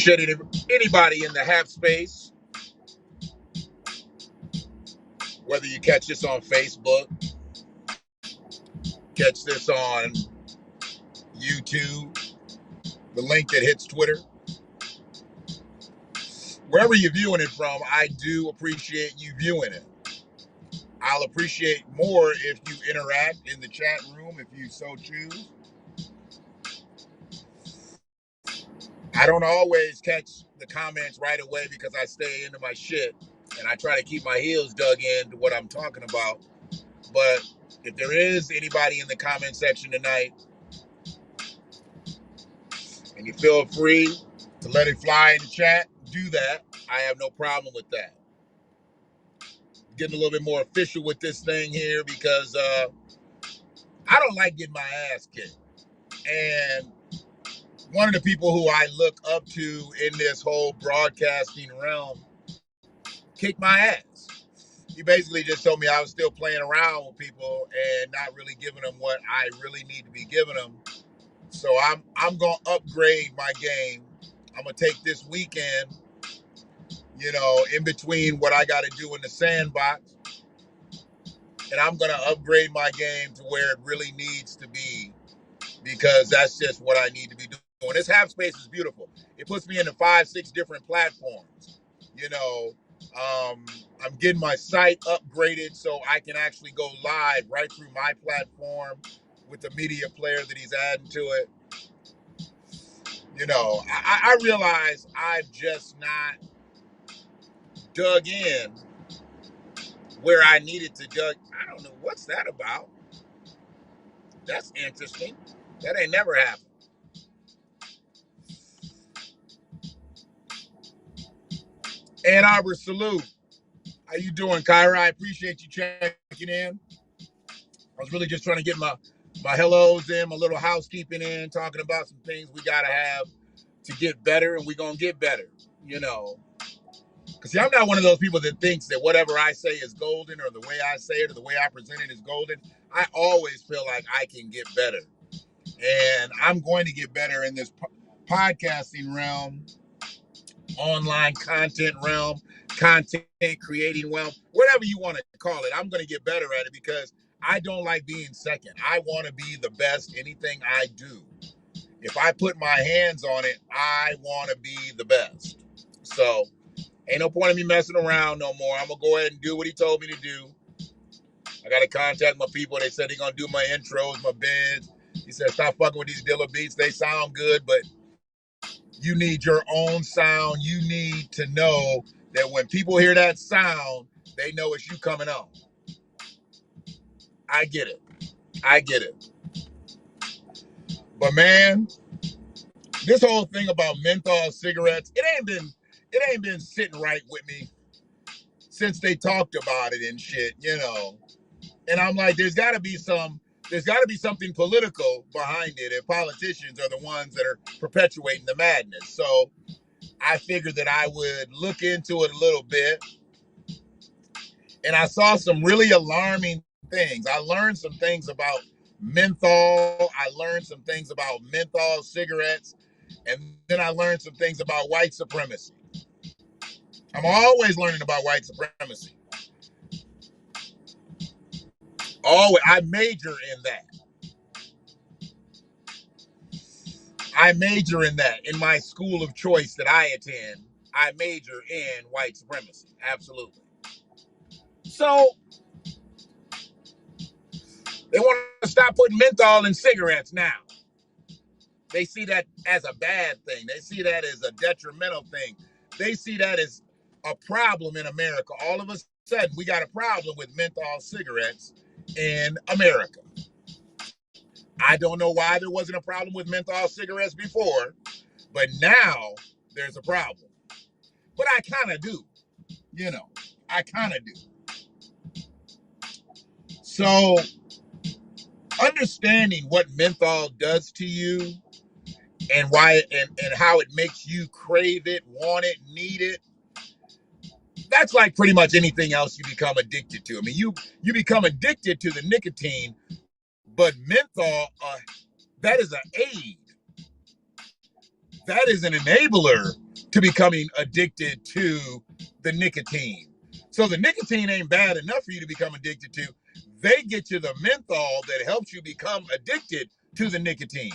appreciate anybody in the half space, whether you catch this on Facebook, catch this on YouTube, the link that hits Twitter. Wherever you're viewing it from, I do appreciate you viewing it. I'll appreciate more if you interact in the chat room, if you so choose. I don't always catch the comments right away because I stay into my shit and I try to keep my heels dug into what I'm talking about. But if there is anybody in the comment section tonight and you feel free to let it fly in the chat, do that. I have no problem with that. Getting a little bit more official with this thing here because I don't like getting my ass kicked. And one of the people who I look up to in this whole broadcasting realm kicked my ass. He basically just told me I was still playing around with people and not really giving them what I really need to be giving them. So I'm gonna upgrade my game. I'm gonna take this weekend, in between what I got to do in the sandbox, and I'm gonna upgrade my game to where it really needs to be, because that's just what I need to be doing. This half space is beautiful. It puts me into 5-6 different platforms. I'm getting my site upgraded so I can actually go live right through my platform with the media player that he's adding to it. I realize I've just not dug in where I needed to dug. I don't know what's that about. That's interesting. That ain't never happened. Ann Arbor, salute. How you doing, Kyra? I appreciate you checking in. I was really just trying to get my hellos in, my little housekeeping in, talking about some things we got to have to get better, and we're going to get better, Because, see, I'm not one of those people that thinks that whatever I say is golden, or the way I say it or the way I present it is golden. I always feel like I can get better. And I'm going to get better in this podcasting realm, online content realm, content creating realm, whatever you want to call it. I'm going to get better at it because I don't like being second. I want to be the best anything I do. If I put my hands on it, I want to be the best. So ain't no point in me messing around no more. I'm going to go ahead and do what he told me to do. I got to contact my people. They said they're going to do my intros, my bids. He said, stop fucking with these Dilla beats. They sound good, but you need your own sound. You need to know that when people hear that sound, they know it's you coming on. I get it. But man, this whole thing about menthol cigarettes, it ain't been sitting right with me since they talked about it and shit, And I'm like, there's got to be something political behind it, and politicians are the ones that are perpetuating the madness. So I figured that I would look into it a little bit, and I saw some really alarming things. I learned some things about menthol. I learned some things about menthol cigarettes, and then I learned some things about white supremacy. I'm always learning about white supremacy. Always, I major in that. In my school of choice that I attend. I major in white supremacy. Absolutely. So they want to stop putting menthol in cigarettes now. They see that as a bad thing. They see that as a detrimental thing. They see that as a problem in America. All of a sudden, we got a problem with menthol cigarettes in America. I don't know why there wasn't a problem with menthol cigarettes before, but now there's a problem. But I kind of do. I kind of do. So understanding what menthol does to you and why and how it makes you crave it, want it, need it, that's like pretty much anything else you become addicted to. I mean, you become addicted to the nicotine, but menthol, that is an aid. that is an enabler to becoming addicted to the nicotine. So the nicotine ain't bad enough for you to become addicted to. They get you the menthol that helps you become addicted to the nicotine.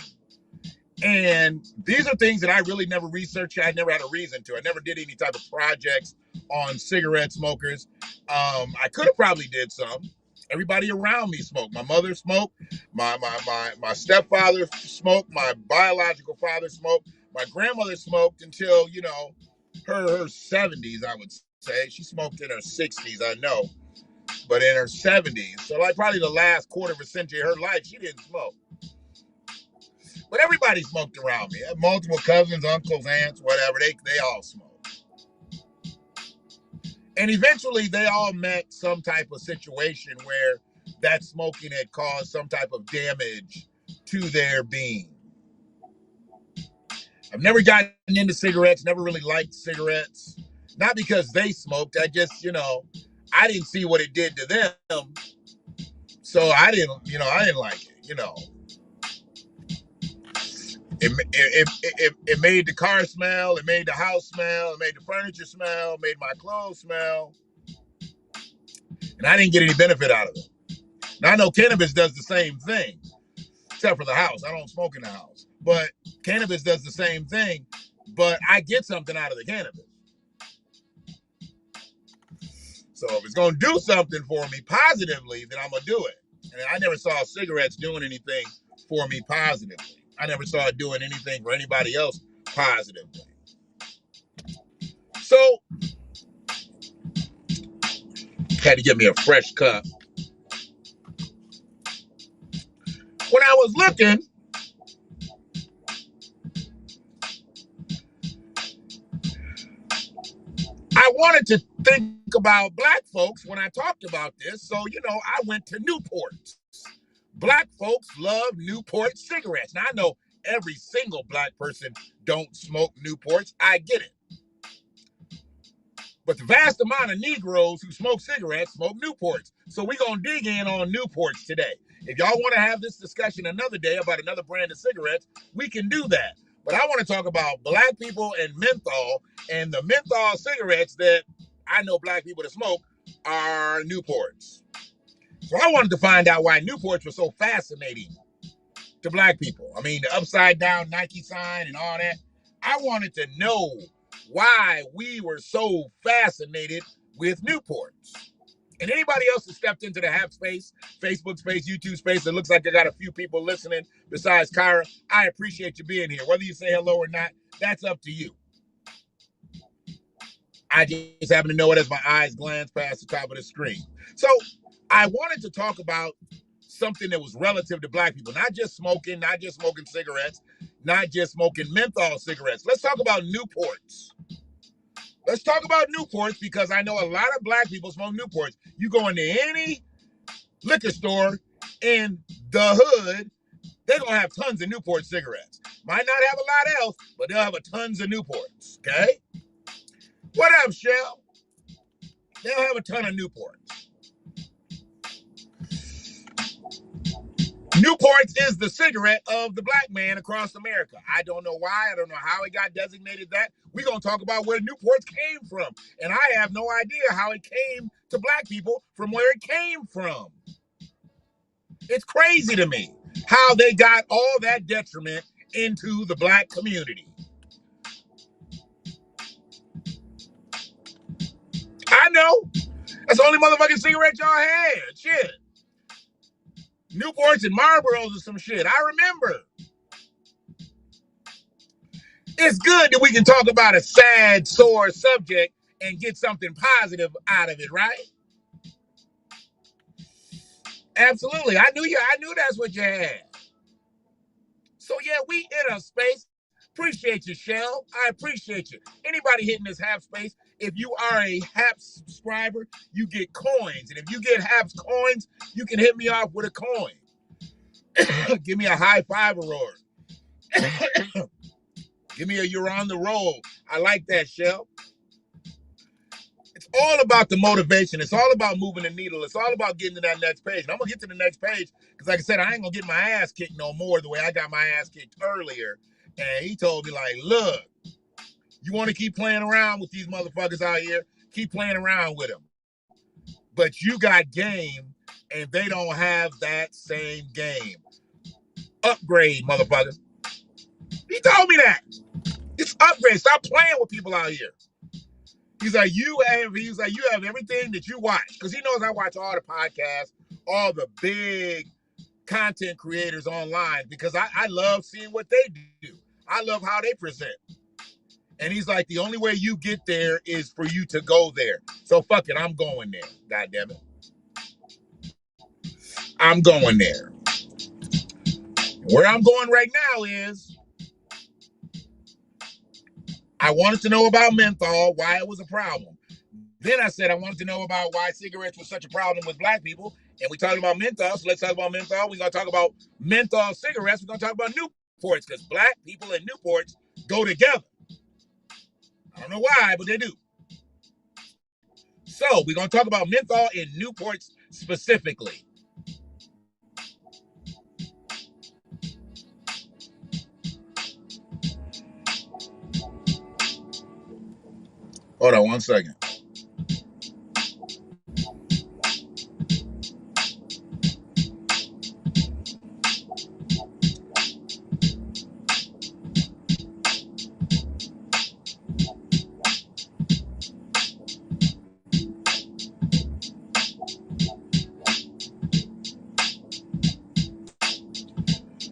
And these are things that I really never researched. I never had a reason to. I never did any type of projects on cigarette smokers. I could have probably did some. Everybody around me smoked. My mother smoked. My stepfather smoked. My biological father smoked. My grandmother smoked until, her 70s, I would say. She smoked in her 60s, I know. But in her 70s, so like probably the last quarter of a century of her life, she didn't smoke. But everybody smoked around me. I had multiple cousins, uncles, aunts, whatever. They all smoked. And eventually they all met some type of situation where that smoking had caused some type of damage to their being. I've never gotten into cigarettes, never really liked cigarettes. Not because they smoked. I just, I didn't see what it did to them. So I didn't like it, It made the car smell, it made the house smell, it made the furniture smell, it made my clothes smell. And I didn't get any benefit out of it. Now I know cannabis does the same thing, except for the house. I don't smoke in the house. But cannabis does the same thing, but I get something out of the cannabis. So if it's going to do something for me positively, then I'm going to do it. And I never saw cigarettes doing anything for me positively. I never saw it doing anything for anybody else positively. So, had to get me a fresh cup. When I was looking, I wanted to think about black folks when I talked about this. So, I went to Newports. Black folks love Newport cigarettes. Now, I know every single black person don't smoke Newports. I get it. But the vast amount of Negroes who smoke cigarettes smoke Newports. So we're going to dig in on Newports today. If y'all want to have this discussion another day about another brand of cigarettes, we can do that. But I want to talk about black people and menthol, and the menthol cigarettes that I know black people that smoke are Newports. So I wanted to find out why Newports were so fascinating to black people. I mean, the upside down Nike sign and all that. I wanted to know why we were so fascinated with Newports. And anybody else that stepped into the Hap space, Facebook space, YouTube space, it looks like I got a few people listening besides Kyra. I appreciate you being here. Whether you say hello or not, that's up to you. I just happen to know it as my eyes glance past the top of the screen. So I wanted to talk about something that was relative to black people, not just smoking cigarettes, not just smoking menthol cigarettes. Let's talk about Newports. Let's talk about Newports because I know a lot of black people smoke Newports. You go into any liquor store in the hood, they're going to have tons of Newport cigarettes. Might not have a lot else, but they'll have tons of Newports, okay? What up, Shell? They'll have a ton of Newports. Newports is the cigarette of the black man across America. I don't know why. I don't know how it got designated that. We're going to talk about where Newports came from. And I have no idea how it came to black people from where it came from. It's crazy to me how they got all that detriment into the black community. I know. That's the only motherfucking cigarette y'all had. Shit. Newports and Marlboros or some shit. I remember. It's good that we can talk about a sad, sore subject and get something positive out of it, right? Absolutely. I knew that's what you had. So yeah, we in a space. Appreciate you, Shell. I appreciate you. Anybody hitting this Hap space, if you are a Hap subscriber, you get coins. And if you get Hap's coins, you can hit me off with a coin. Give me a high five roar. Give me a you're on the roll. I like that, Shell. It's all about the motivation. It's all about moving the needle. It's all about getting to that next page. And I'm going to get to the next page because, like I said, I ain't going to get my ass kicked no more the way I got my ass kicked earlier. And he told me, like, look, you want to keep playing around with these motherfuckers out here? Keep playing around with them. But you got game, and they don't have that same game. Upgrade, motherfucker. He told me that. It's upgrade. Stop playing with people out here. He's like, you have everything that you watch. Because he knows I watch all the podcasts, all the big content creators online, because I love seeing what they do. I love how they present. And he's like, the only way you get there is for you to go there. So fuck it, I'm going there. God damn it. I'm going there. Where I'm going right now is I wanted to know about menthol, why it was a problem. Then I said I wanted to know about why cigarettes was such a problem with black people. And we talked about menthol, so let's talk about menthol. We're going to talk about menthol cigarettes. We're going to talk about Newports, because black people and Newports go together. I don't know why, but they do. So we're going to talk about menthol and Newports specifically. Hold on one second.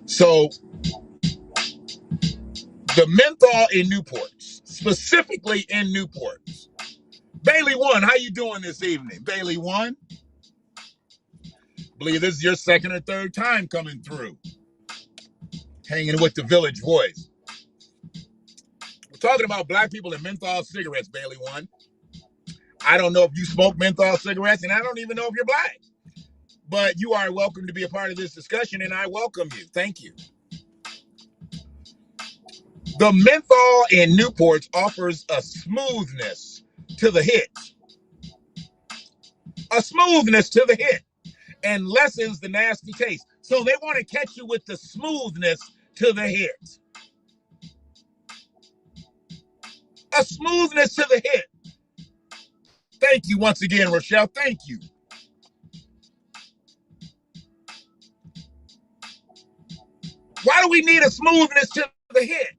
So the menthol in Newports, specifically in Newports. Bailey One, how you doing this evening? Bailey One? Believe this is your second or third time coming through. Hanging with the Village Voice. We're talking about black people and menthol cigarettes, Bailey One. I don't know if you smoke menthol cigarettes, and I don't even know if you're black. But you are welcome to be a part of this discussion, and I welcome you. Thank you. The menthol in Newports offers a smoothness to the hit. A smoothness to the hit, and lessens the nasty taste. So they want to catch you with the smoothness to the hit. A smoothness to the hit. Thank you once again, Rochelle. Thank you. Why do we need a smoothness to the hit?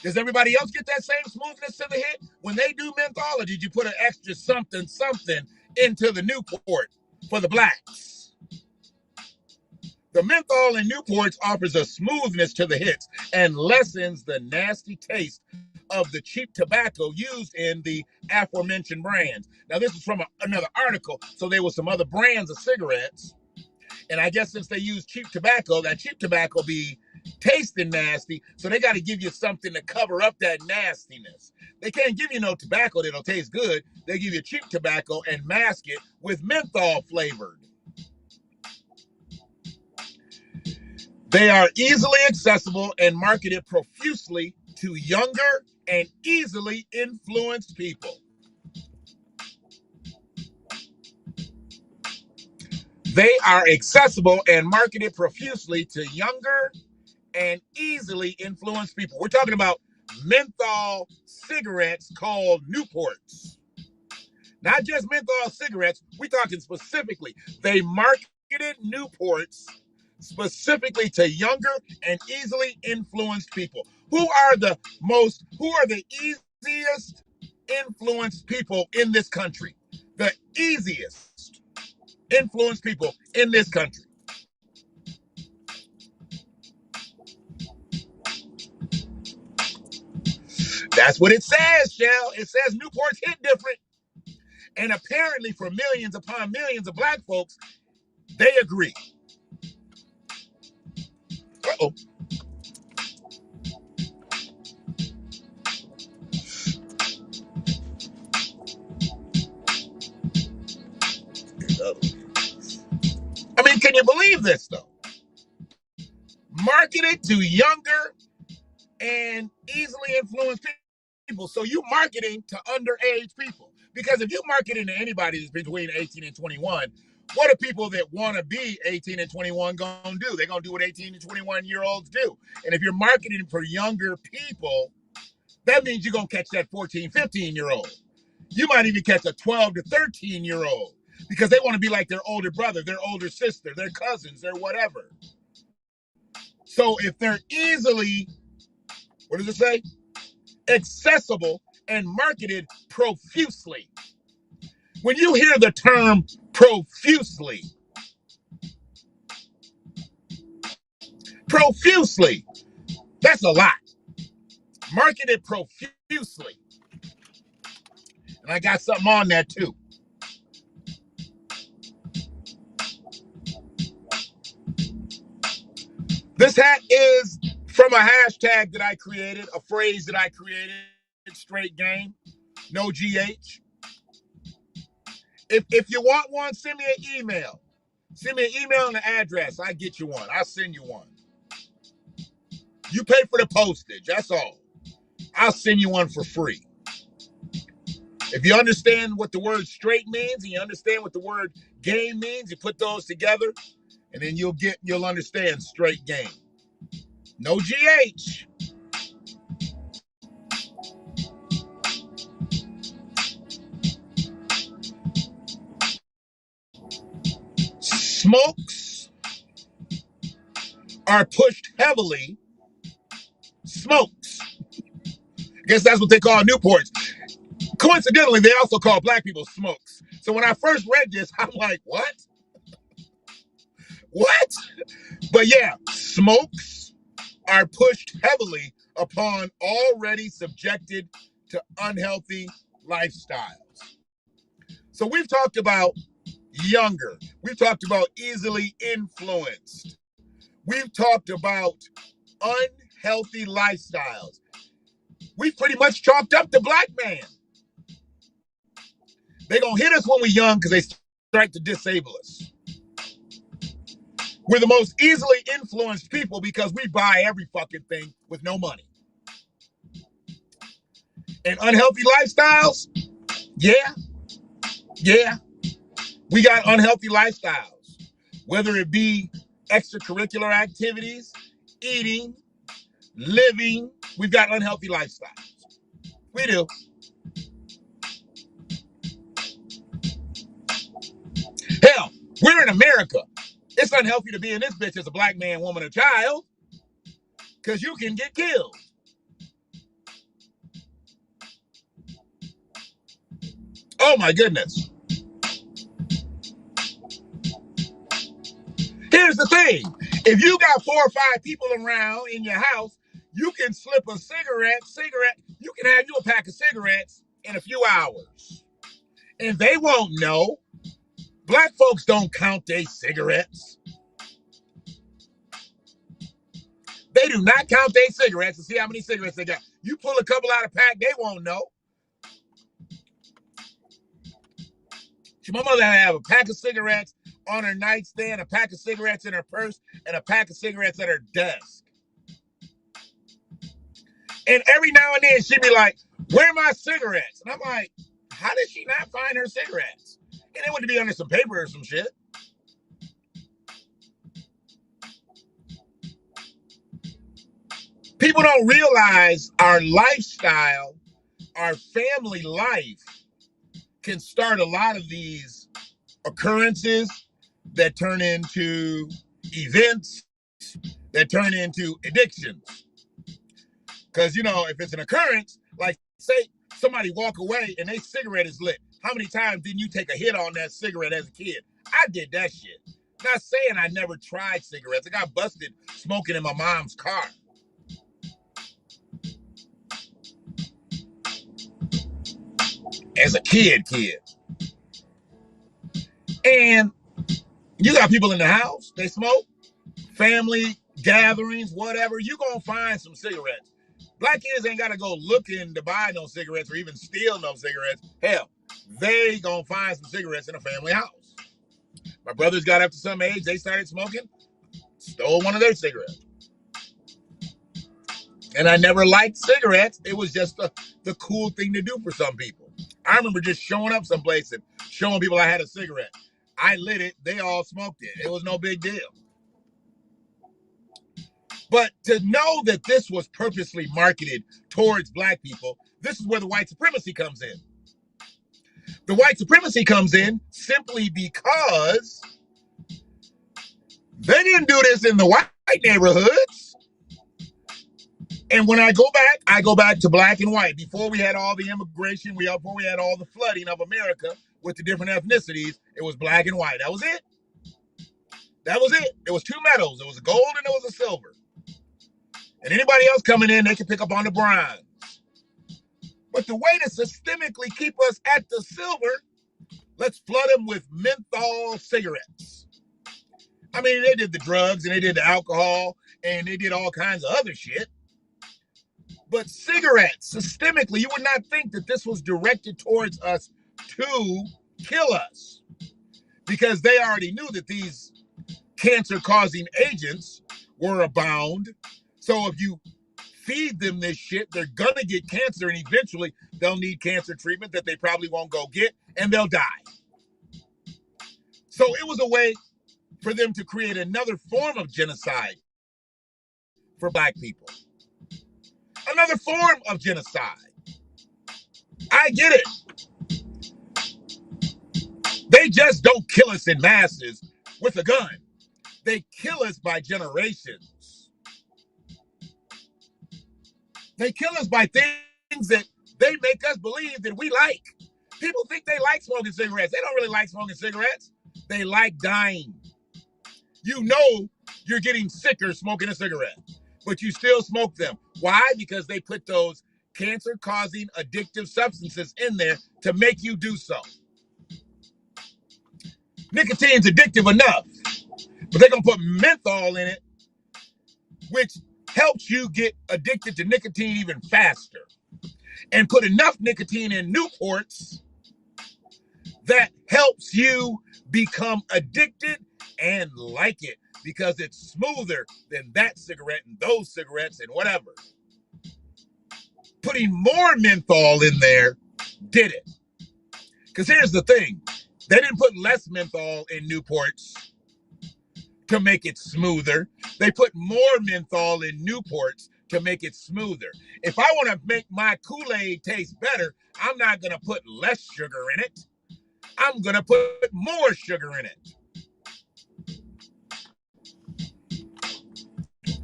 Does everybody else get that same smoothness to the hit when they do menthol, or did you put an extra something into the Newport for the blacks? The menthol in Newports offers a smoothness to the hits and lessens the nasty taste of the cheap tobacco used in the aforementioned brands. Now, this is from another article, so there were some other brands of cigarettes. And I guess since they use cheap tobacco, that cheap tobacco be tasting nasty, so they got to give you something to cover up that nastiness. They can't give you no tobacco that'll taste good. They give you cheap tobacco and mask it with menthol flavored. They are easily accessible and marketed profusely to younger and easily influenced people. They are accessible and marketed profusely to younger and easily influenced people. We're talking about menthol cigarettes called Newports. Not just menthol cigarettes, we're talking specifically. They marketed Newports specifically to younger and easily influenced people. Who are the easiest influenced people in this country? The easiest influenced people in this country. That's what it says, Shell. It says Newports hit different. And apparently for millions upon millions of black folks, they agree. Uh-oh. I mean, can you believe this, though? Marketed to younger and easily influenced people. So you marketing to underage people Because if you market into anybody that's between 18 and 21, what are people that want to be 18 and 21 going to do? They're going to do what 18 and 21-year-olds do. And if you're marketing for younger people, that means you're going to catch that 14, 15-year-old. You might even catch a 12 to 13-year-old because they want to be like their older brother, their older sister, their cousins, their whatever. So if they're easily, what does it say? Accessible and marketed profusely. When you hear the term profusely, that's a lot. Marketed profusely. And I got something on that too. This hat is from a hashtag that I created, a phrase that I created, straight game, no GH. If you want one, send me an email. Send me an email and an address. I'll get you one. I'll send you one. You pay for the postage. That's all. I'll send you one for free. If you understand what the word straight means and you understand what the word game means, you put those together and then you'll understand straight game. No GH. Smokes are pushed heavily. Smokes. I guess that's what they call Newports. Coincidentally, they also call black people smokes. So when I first read this, I'm like, what? What? But yeah, smokes are pushed heavily upon already subjected to unhealthy lifestyles. So we've talked about younger. We've talked about easily influenced. We've talked about unhealthy lifestyles. We've pretty much chalked up the black man. They're going to hit us when we're young because they start to disable us. We're the most easily influenced people because we buy every fucking thing with no money. And unhealthy lifestyles, yeah, we got unhealthy lifestyles. Whether it be extracurricular activities, eating, living, we've got unhealthy lifestyles. We do. Hell, we're in America. It's unhealthy to be in this bitch as a black man, woman, or child because you can get killed. Oh my goodness. Here's the thing. If you got 4 or 5 people around in your house, you can slip a cigarette. You can have you a pack of cigarettes in a few hours. And they won't know. Black folks don't count their cigarettes. They do not count their cigarettes to see how many cigarettes they got. You pull a couple out of pack, they won't know. My mother had to have a pack of cigarettes on her nightstand, a pack of cigarettes in her purse, and a pack of cigarettes at her desk. And every now and then she'd be like, where are my cigarettes? And I'm like, how did she not find her cigarettes? And it would be under some paper or some shit. People don't realize our lifestyle, our family life can start a lot of these occurrences that turn into events, that turn into addictions. Because, you know, if it's an occurrence, like say somebody walk away and their cigarette is lit, how many times didn't you take a hit on that cigarette as a kid? I did that shit. Not saying I never tried cigarettes. I got busted smoking in my mom's car. As a kid. And you got people in the house, they smoke, family gatherings, whatever, you gonna find some cigarettes. Black kids ain't gotta go looking to buy no cigarettes or even steal no cigarettes. Hell, they gonna find some cigarettes in a family house. My brothers got up to some age, they started smoking, stole one of their cigarettes. And I never liked cigarettes. It was just the cool thing to do for some people. I remember just showing up someplace and showing people I had a cigarette. I lit it. They all smoked it. It was no big deal. But to know that this was purposely marketed towards black people, this is where the white supremacy comes in. The white supremacy comes in simply because they didn't do this in the white neighborhoods. And when I go back to black and white. Before we had all the immigration, before we had all the flooding of America with the different ethnicities, it was black and white. That was it. That was it. It was two metals. It was a gold and it was a silver. And anybody else coming in, they can pick up on the bronze. But the way to systemically keep us at the silver, let's flood them with menthol cigarettes. I mean, they did the drugs and they did the alcohol and they did all kinds of other shit. But cigarettes, systemically, you would not think that this was directed towards us to kill us, because they already knew that these cancer-causing agents were abound. So if you feed them this shit, they're gonna get cancer, and eventually they'll need cancer treatment that they probably won't go get, and they'll die. So it was a way for them to create another form of genocide for black people. Another form of genocide. I get it. They just don't kill us in masses with a gun. They kill us by generations. They kill us by things that they make us believe that we like. People think they like smoking cigarettes. They don't really like smoking cigarettes. They like dying. You know you're getting sicker smoking a cigarette, but you still smoke them. Why? Because they put those cancer-causing addictive substances in there to make you do so. Nicotine's addictive enough, but they're going to put menthol in it, which helps you get addicted to nicotine even faster, and put enough nicotine in Newports that helps you become addicted and like it, because it's smoother than that cigarette and those cigarettes and whatever. Putting more menthol in there did it. Because here's the thing. They didn't put less menthol in Newports to make it smoother. They put more menthol in Newports to make it smoother. If I want to make my Kool-Aid taste better, I'm not going to put less sugar in it. I'm going to put more sugar in it.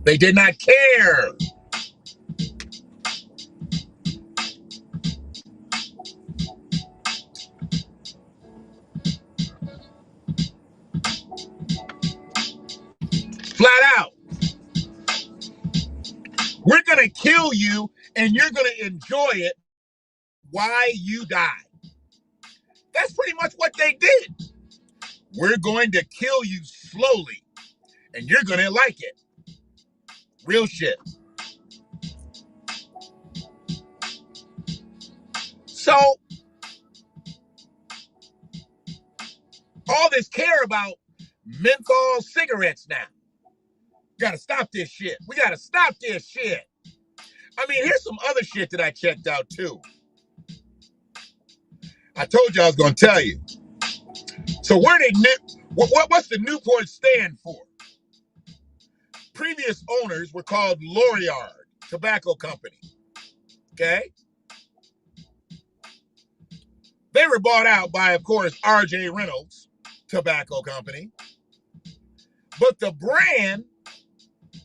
They did not care. Flat out. We're going to kill you and you're going to enjoy it while you die. That's pretty much what they did. We're going to kill you slowly and you're going to like it. Real shit. So, all this care about menthol cigarettes now. Gotta stop this shit. We gotta stop this shit. I mean, here's some other shit that I checked out too. I told you I was gonna tell you. So what's the Newport stand for? Previous owners were called Lorillard Tobacco Company. Okay? They were bought out by, of course, R.J. Reynolds Tobacco Company. But the brand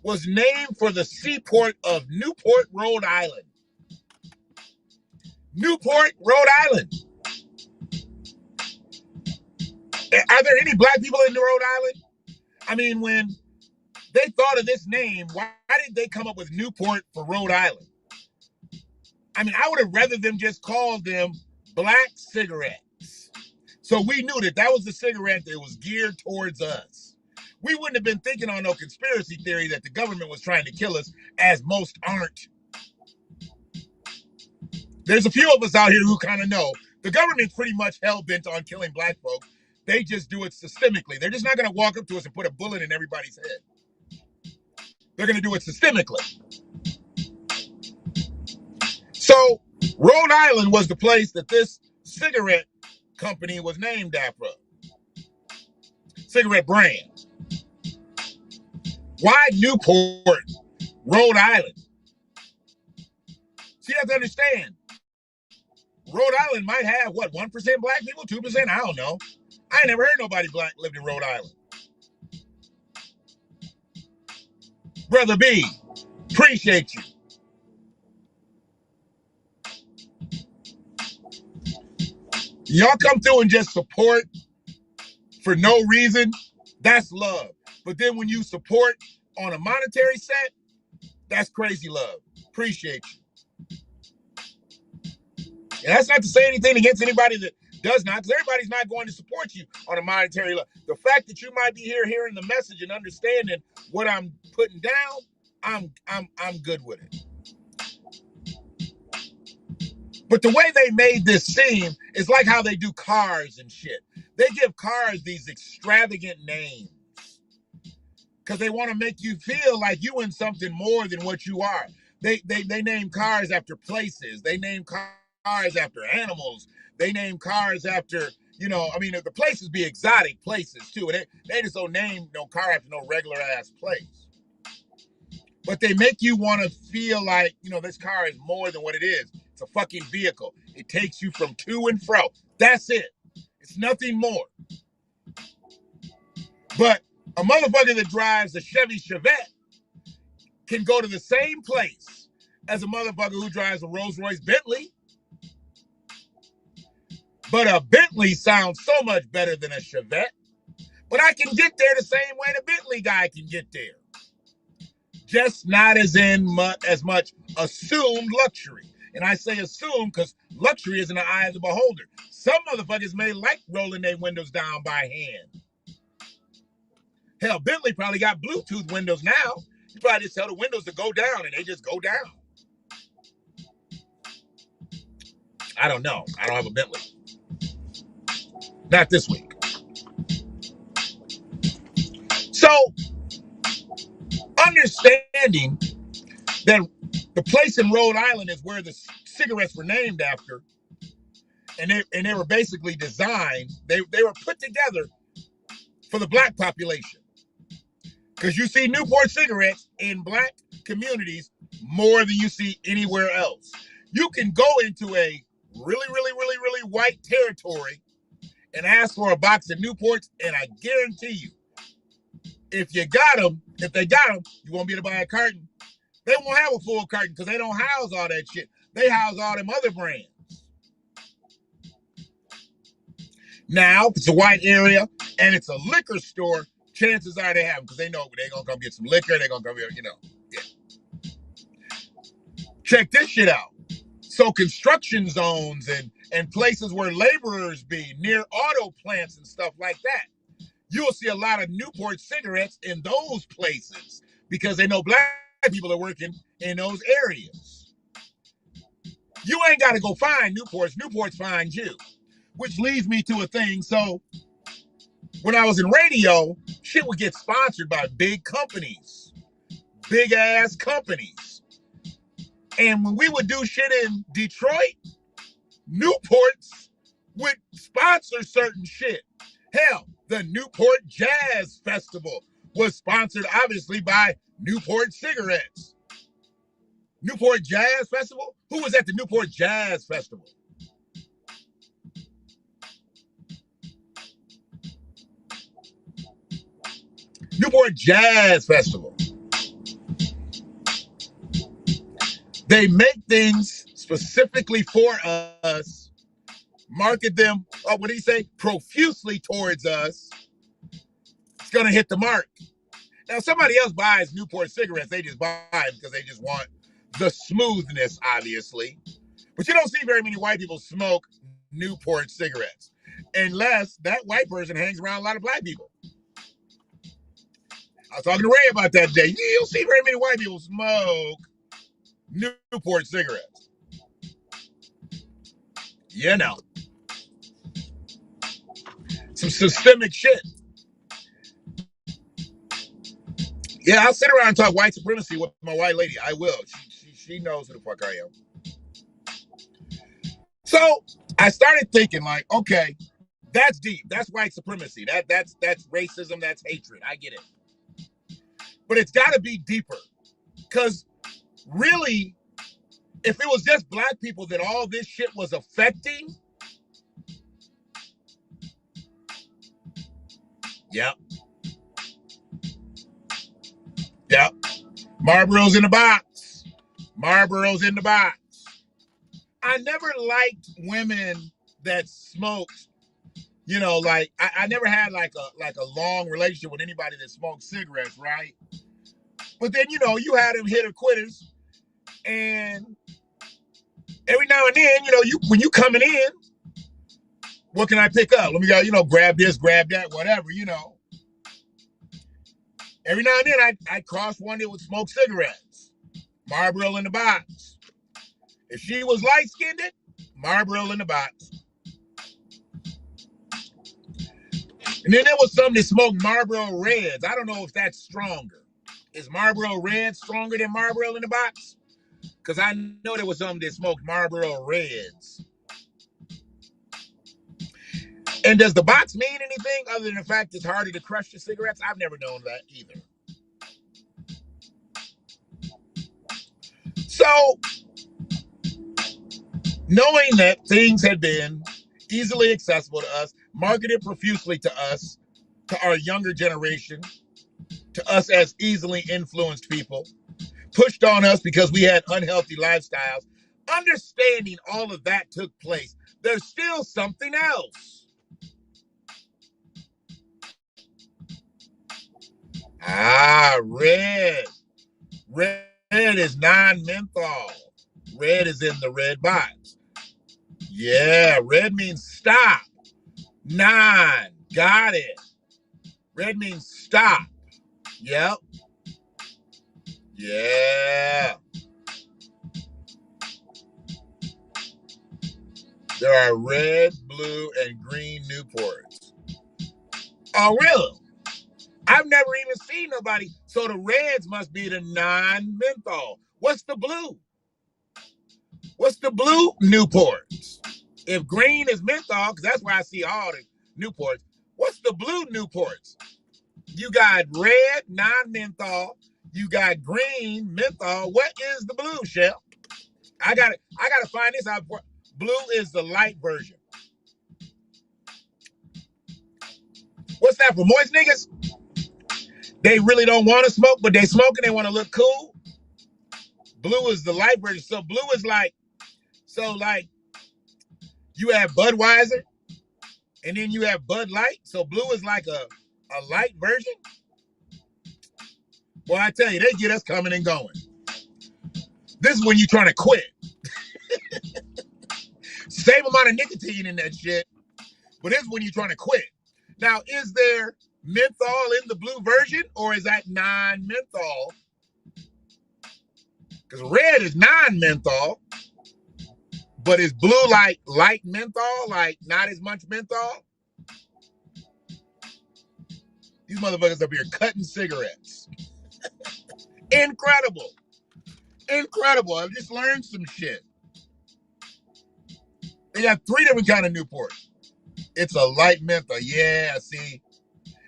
was named for the seaport of Newport, Rhode Island. Newport, Rhode Island. Are there any black people in Rhode Island? I mean, when they thought of this name, why did they come up with Newport for Rhode Island? I mean, I would have rather them just called them black cigarettes. So we knew that that was the cigarette that was geared towards us. We wouldn't have been thinking on no conspiracy theory that the government was trying to kill us, as most aren't. There's a few of us out here who kind of know. The government's pretty much hell-bent on killing black folks. They just do it systemically. They're just not going to walk up to us and put a bullet in everybody's head. They're going to do it systemically. So Rhode Island was the place that this cigarette company was named after? Cigarette brand. Why Newport, Rhode Island? So you have to understand, Rhode Island might have, what, 1% black people, 2%? I don't know. I ain't never heard nobody black lived in Rhode Island. Brother B, appreciate you. Y'all come through and just support for no reason, that's love. But then when you support on a monetary set, that's crazy love. Appreciate you. And that's not to say anything against anybody that does not, because everybody's not going to support you on a monetary level. The fact that you might be here hearing the message and understanding what I'm putting down, I'm good with it. But the way they made this seem is like how they do cars and shit. They give cars these extravagant names because they want to make you feel like you in something more than what you are. They name cars after places. They name cars after animals. They name cars after, I mean, the places be exotic places too. They just don't name no car after no regular ass place. But they make you want to feel like, this car is more than what it is. It's a fucking vehicle. It takes you from to and fro. That's it. It's nothing more. But a motherfucker that drives a Chevy Chevette can go to the same place as a motherfucker who drives a Rolls-Royce Bentley. But a Bentley sounds so much better than a Chevette. But I can get there the same way the Bentley guy can get there. Just not as much assumed luxury. And I say assume because luxury is in the eye of the beholder. Some motherfuckers may like rolling their windows down by hand. Hell, Bentley probably got Bluetooth windows now. You probably just tell the windows to go down and they just go down. I don't know. I don't have a Bentley. Not this week. So, understanding that the place in Rhode Island is where the cigarettes were named after, and they were basically designed, they were put together for the black population. Because you see Newport cigarettes in black communities more than you see anywhere else. You can go into a really white territory and ask for a box of Newports, and I guarantee you, if they got them, you won't be able to buy a carton. They won't have a full carton because they don't house all that shit. They house all them other brands. Now, if it's a white area and it's a liquor store, chances are they have them because they know they're going to come get some liquor. They're going to come here, yeah. Check this shit out. So construction zones and places where laborers be, near auto plants and stuff like that, you'll see a lot of Newport cigarettes in those places because they know black people are working in those areas. You ain't got to go find Newports. Newports find you, which leads me to a thing. So when I was in radio, shit would get sponsored by big companies, big ass companies. And when we would do shit in Detroit, Newports would sponsor certain shit. Hell, the Newport Jazz Festival was sponsored, obviously, by Newport cigarettes. Newport Jazz Festival? Who was at the Newport Jazz Festival? Newport Jazz Festival. They make things specifically for us, market them, what did he say? Profusely towards us. It's going to hit the mark. Now, somebody else buys Newport cigarettes. They just buy them because they just want the smoothness, obviously. But you don't see very many white people smoke Newport cigarettes unless that white person hangs around a lot of black people. I was talking to Ray about that today. You don't see very many white people smoke Newport cigarettes. Some systemic shit. Yeah, I'll sit around and talk white supremacy with my white lady. I will. She knows who the fuck I am. So I started thinking, like, okay, that's deep. That's white supremacy. That's racism. That's hatred. I get it. But it's got to be deeper. Because really, if it was just black people that all this shit was affecting, yep, yep. Marlboro's in the box. Marlboro's in the box. I never liked women that smoked. You know, like I never had like a long relationship with anybody that smoked cigarettes, right? But then you had them hitter quitters, and every now and then, you when you coming in, what can I pick up? Let me go, grab this, grab that, whatever. Every now and then I cross one that would smoke cigarettes. Marlboro in the box. If she was light-skinned, Marlboro in the box. And then there was some that smoked Marlboro Reds. I don't know if that's stronger. Is Marlboro Red stronger than Marlboro in the box? Because I know there was some that smoked Marlboro Reds. And does the box mean anything other than the fact it's harder to crush the cigarettes? I've never known that either. So, knowing that things had been easily accessible to us, marketed profusely to us, to our younger generation, to us as easily influenced people, pushed on us because we had unhealthy lifestyles, understanding all of that took place, there's still something else. Red. Red is non-menthol. Red is in the red box. Yeah, red means stop. Non. Got it. Red means stop. Yep. Yeah. There are red, blue, and green Newports. Oh, really? I've never even seen nobody. So the reds must be the non-menthol. What's the blue? What's the blue Newports? If green is menthol, because that's where I see all the Newports. What's the blue Newports? You got red, non-menthol. You got green, menthol. What is the blue, Shell? I gotta find this out. Blue is the light version. What's that for moist niggas? They really don't want to smoke, but they smoke and they want to look cool. Blue is the light version. So blue is like you have Budweiser and then you have Bud Light. So blue is like a light version. Well, I tell you, they get us coming and going. This is when you're trying to quit. Same amount of nicotine in that shit, but this is when you're trying to quit. Now, is there menthol in the blue version, or is that non-menthol? Because red is non-menthol, but is blue like light menthol, like not as much menthol? These motherfuckers up here cutting cigarettes. Incredible. Incredible. I just learned some shit. They got 3 different kind of Newport. It's a light menthol. Yeah, see.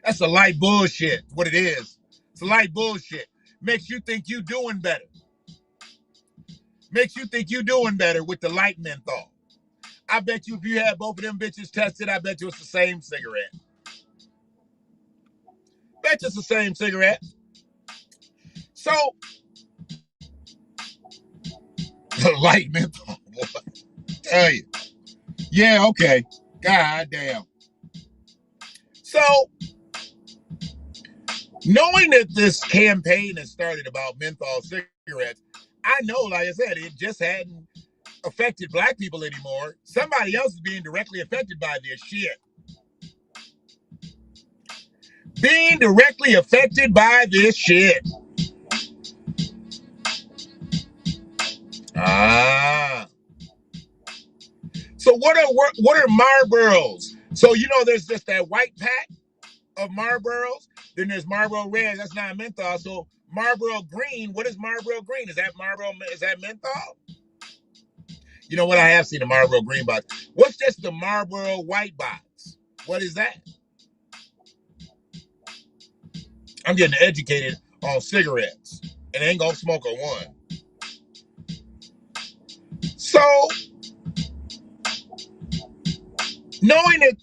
That's a light bullshit. What it is. It's a light bullshit. Makes you think you doing better. Makes you think you doing better with the light menthol. I bet you if you had both of them bitches tested, I bet you it's the same cigarette. Bet you it's the same cigarette. So, the light menthol, boy. Tell you. Yeah, okay. God damn. So, knowing that this campaign has started about menthol cigarettes, I know, like I said, it just hadn't affected black people anymore. Somebody else is being directly affected by this shit. Being directly affected by this shit. So what are Marlboros? So there's just that white pack of Marlboros. Then there's Marlboro Red. That's not menthol. So Marlboro Green. What is Marlboro Green? Is that menthol? You know what? I have seen the Marlboro green box. What's just the Marlboro white box? What is that? I'm getting educated on cigarettes, and I ain't gonna smoke a one. So, knowing that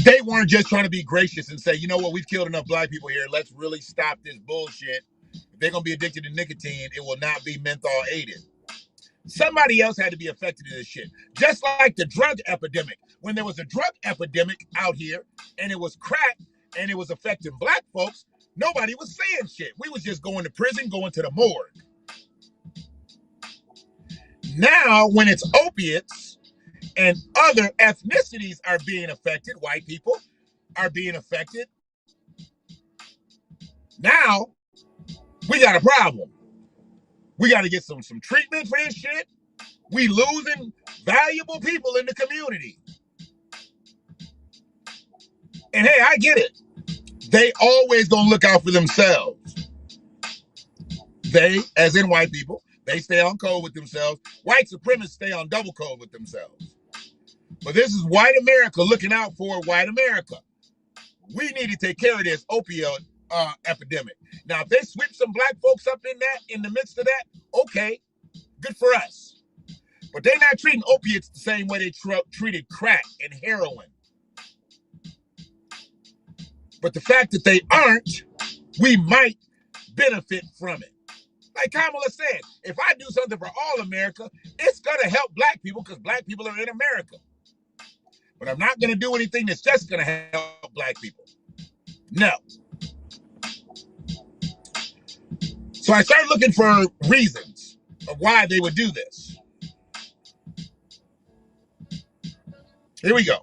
they weren't just trying to be gracious and say, you know what, we've killed enough black people here. Let's really stop this bullshit. If they're gonna be addicted to nicotine, it will not be menthol aided. Somebody else had to be affected in this shit. Just like the drug epidemic. When there was a drug epidemic out here and it was crack and it was affecting black folks, nobody was saying shit. We was just going to prison, going to the morgue. Now, when it's opiates and other ethnicities are being affected, white people are being affected, now we got a problem. We got to get some treatment for this shit. We losing valuable people in the community. And hey, I get it. They always gonna look out for themselves. They, as in white people, they stay on code with themselves. White supremacists stay on double code with themselves. But this is white America looking out for white America. We need to take care of this opioid epidemic. Now, if they sweep some black folks up in the midst of that, okay, good for us. But they're not treating opiates the same way they treated crack and heroin. But the fact that they aren't, we might benefit from it. Like Kamala said, if I do something for all America, it's going to help black people because black people are in America. But I'm not going to do anything that's just going to help black people. No. So I started looking for reasons of why they would do this. Here we go.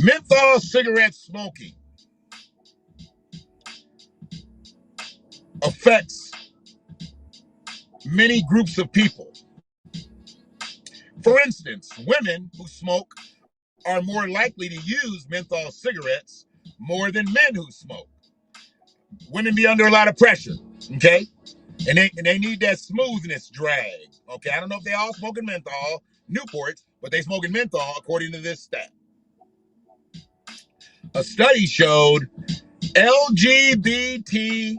Menthol cigarette smoking affects many groups of people. For instance, women who smoke are more likely to use menthol cigarettes more than men who smoke. Women be under a lot of pressure, okay? And they need that smoothness drag, okay? I don't know if they all smoking menthol, Newports, but they smoking menthol according to this stat. A study showed LGBT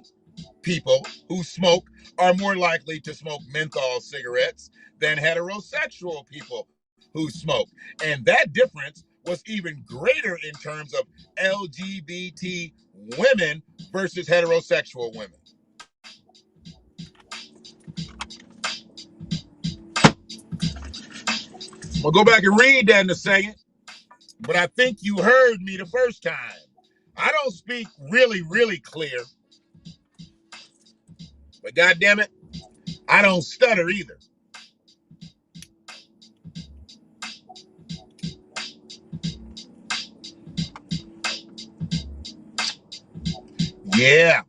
people who smoke are more likely to smoke menthol cigarettes than heterosexual people who smoke. And that difference was even greater in terms of LGBT women versus heterosexual women. We'll go back and read that in a second, but I think you heard me the first time. I don't speak really, really clear, but goddamn it, I don't stutter either. Yeah.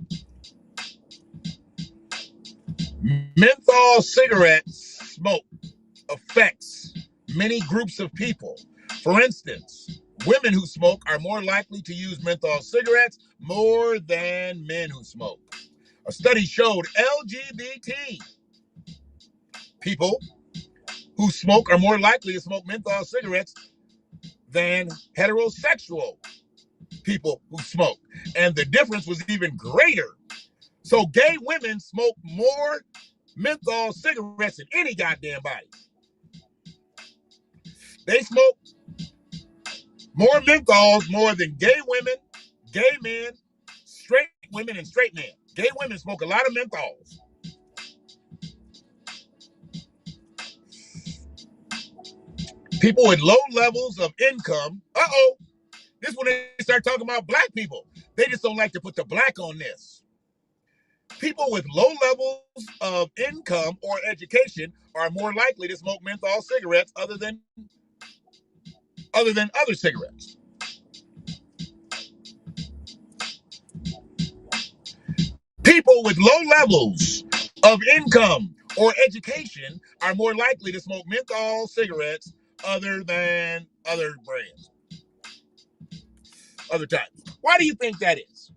Menthol cigarette smoke affects many groups of people. For instance, women who smoke are more likely to use menthol cigarettes more than men who smoke. A study showed LGBT people who smoke are more likely to smoke menthol cigarettes than heterosexual people who smoke. And the difference was even greater. So gay women smoke more menthol cigarettes than any goddamn body. They smoke more menthols more than gay women, gay men, straight women, and straight men. Gay women smoke a lot of menthols. People with low levels of income, this is when they start talking about black people. They just don't like to put the black on this. People with low levels of income or education are more likely to smoke menthol cigarettes other than other cigarettes. People with low levels of income or education are more likely to smoke menthol cigarettes other than other brands, other types. Why do you think that is?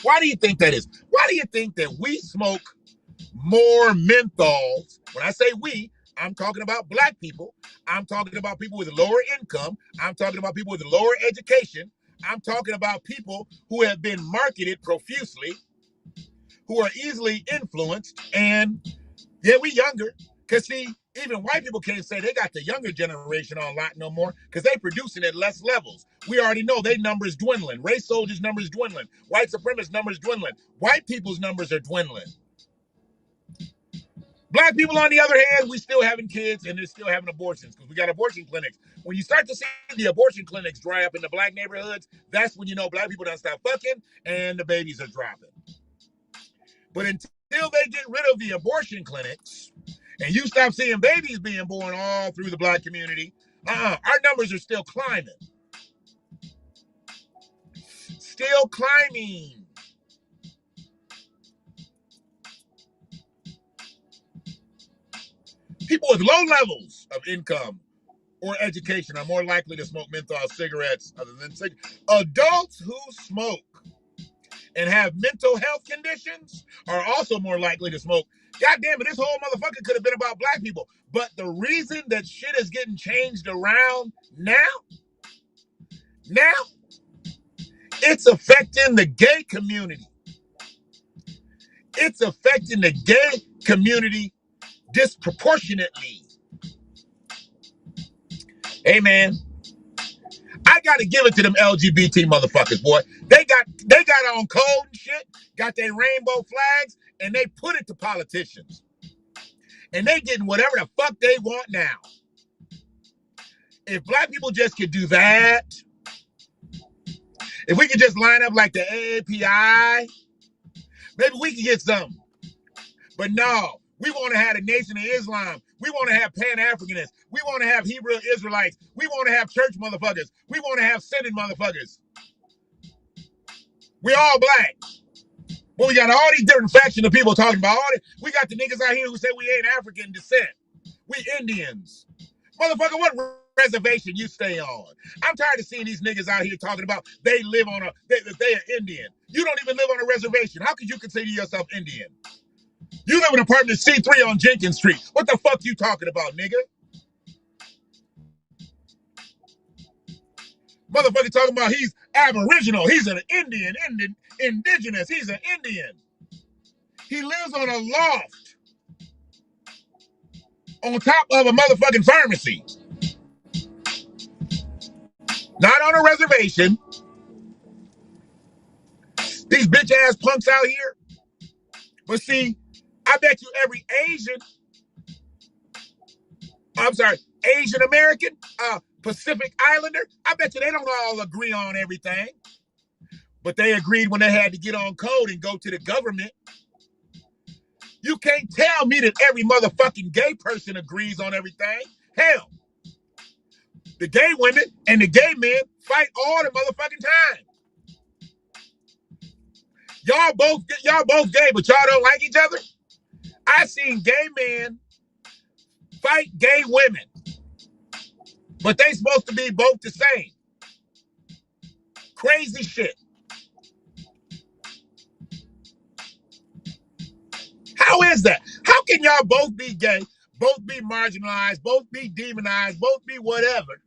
Why do you think that is? Why do you think that we smoke more menthols? When I say we, I'm talking about black people. I'm talking about people with lower income. I'm talking about people with lower education. I'm talking about people who have been marketed profusely, who are easily influenced, and yeah, we younger. Because see, even white people can't say they got the younger generation on lock no more because they producing at less levels. We already know their numbers dwindling. Race soldiers' numbers dwindling. White supremacist numbers dwindling. White people's numbers are dwindling. Black people, on the other hand, we still having kids and they're still having abortions because we got abortion clinics. When you start to see the abortion clinics dry up in the black neighborhoods, that's when you know black people done stop fucking and the babies are dropping. But until they get rid of the abortion clinics and you stop seeing babies being born all through the black community, our numbers are still climbing. Still climbing. People with low levels of income or education are more likely to smoke menthol cigarettes other than cigarettes. Adults who smoke and have mental health conditions are also more likely to smoke. God damn it, this whole motherfucker could have been about black people. But the reason that shit is getting changed around now, it's affecting the gay community. It's affecting the gay community disproportionately. Hey man, I gotta give it to them LGBT motherfuckers, boy. They got on code and shit, got their rainbow flags, and they put it to politicians. And they getting whatever the fuck they want now. If black people just could do that, if we could just line up like the AAPI, maybe we could get something. But no, we want to have the Nation of Islam. We want to have Pan-Africanists. We want to have Hebrew Israelites. We want to have church motherfuckers. We want to have Senate motherfuckers. We all black. But we got all these different factions of people talking about all this. We got the niggas out here who say we ain't African descent. We Indians. Motherfucker, what reservation you stay on? I'm tired of seeing these niggas out here talking about they live on they are Indian. You don't even live on a reservation. How could you consider yourself Indian? You live in apartment C3 on Jenkins Street. What the fuck you talking about, nigga? Motherfucker talking about he's Aboriginal. He's an Indian, indigenous. He's an Indian. He lives on a loft on top of a motherfucking pharmacy. Not on a reservation. These bitch ass punks out here. But see, I bet you every Asian American, Pacific Islander, I bet you they don't all agree on everything. But they agreed when they had to get on code and go to the government. You can't tell me that every motherfucking gay person agrees on everything. Hell, the gay women and the gay men fight all the motherfucking time. Y'all both gay, but y'all don't like each other? I seen gay men fight gay women, but they supposed to be both the same. Crazy shit. How is that? How can y'all both be gay, both be marginalized, both be demonized, both be whatever,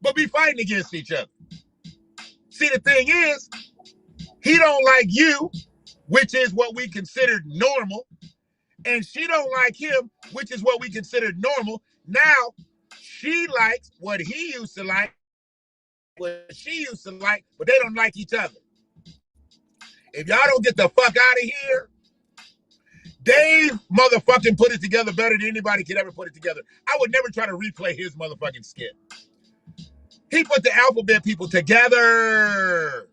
but be fighting against each other? See, the thing is, he don't like you, which is what we considered normal, and she don't like him, which is what we considered normal. Now, she likes what he used to like, what she used to like, but they don't like each other. If y'all don't get the fuck out of here, Dave motherfucking put it together better than anybody could ever put it together. I would never try to replay his motherfucking skit. He put the alphabet people together.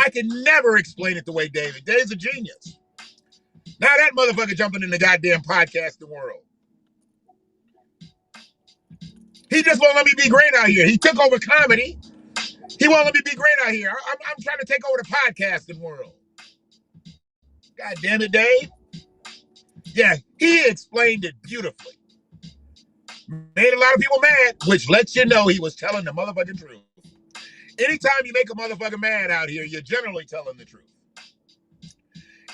I can never explain it the way David. Dave's a genius. Now that motherfucker jumping in the goddamn podcasting world. He just won't let me be great out here. He took over comedy. He won't let me be great out here. I'm trying to take over the podcasting world. God damn it, Dave. Yeah, he explained it beautifully. Made a lot of people mad, which lets you know he was telling the motherfucking truth. Anytime you make a motherfucker mad out here, you're generally telling the truth.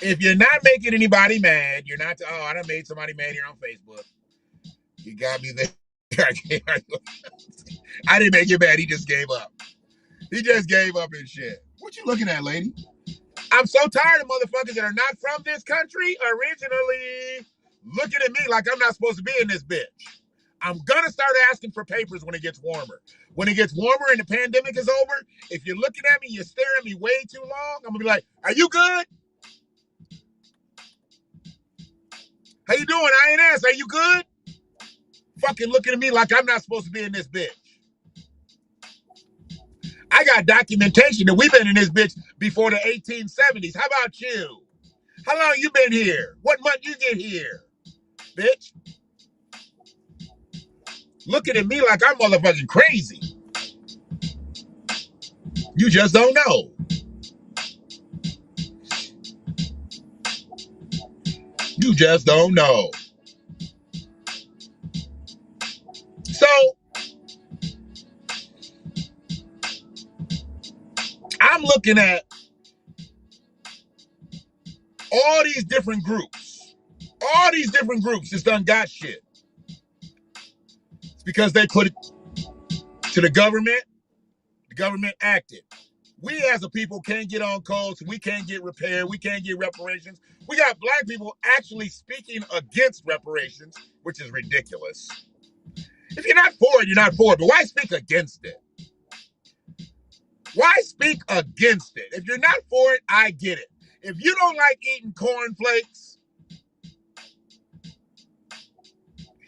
If you're not making anybody mad, you're not, I done made somebody mad here on Facebook. You got me there. I didn't make you mad. He just gave up. He just gave up and shit. What you looking at, lady? I'm so tired of motherfuckers that are not from this country originally looking at me like I'm not supposed to be in this bitch. I'm gonna start asking for papers when it gets warmer. When it gets warmer and the pandemic is over, if you're looking at me, you're staring at me way too long, I'm gonna be like, are you good? How you doing, INS? Are you good? Fucking looking at me like I'm not supposed to be in this bitch. I got documentation that we've been in this bitch before the 1870s. How about you? How long you been here? What month you get here, bitch? Looking at me like I'm motherfucking crazy. You just don't know. You just don't know. So, I'm looking at all these different groups. All these different groups just done got shit. It's because they put it to the government. The government acted. We as a people can't get on codes. We can't get repair. We can't get reparations. We got black people actually speaking against reparations, which is ridiculous. If you're not for it, you're not for it. But why speak against it? Why speak against it? If you're not for it, I get it. If you don't like eating cornflakes,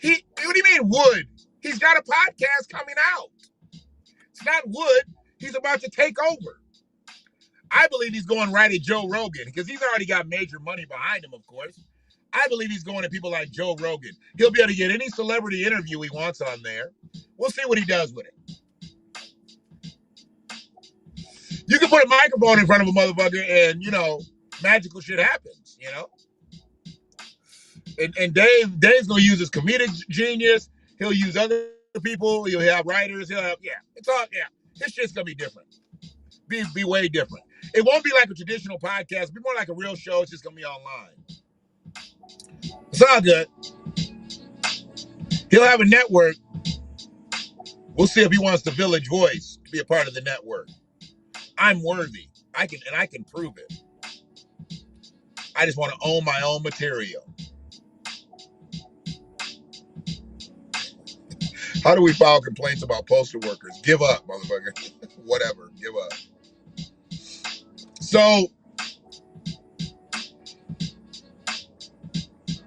what do you mean would? He's got a podcast coming out. It's not would. He's about to take over. I believe he's going right at Joe Rogan because he's already got major money behind him, of course. I believe he's going to people like Joe Rogan. He'll be able to get any celebrity interview he wants on there. We'll see what he does with it. You can put a microphone in front of a motherfucker and, magical shit happens, And Dave's going to use his comedic genius. He'll use other people. He'll have writers. It's all, This shit's going to be different. Be way different. It won't be like a traditional podcast. It'll be more like a real show. It's just going to be online. It's all good. He'll have a network. We'll see if he wants the Village Voice to be a part of the network. I'm worthy. I can prove it. I just want to own my own material. How do we file complaints about postal workers? Give up, motherfucker. Whatever. Give up. So,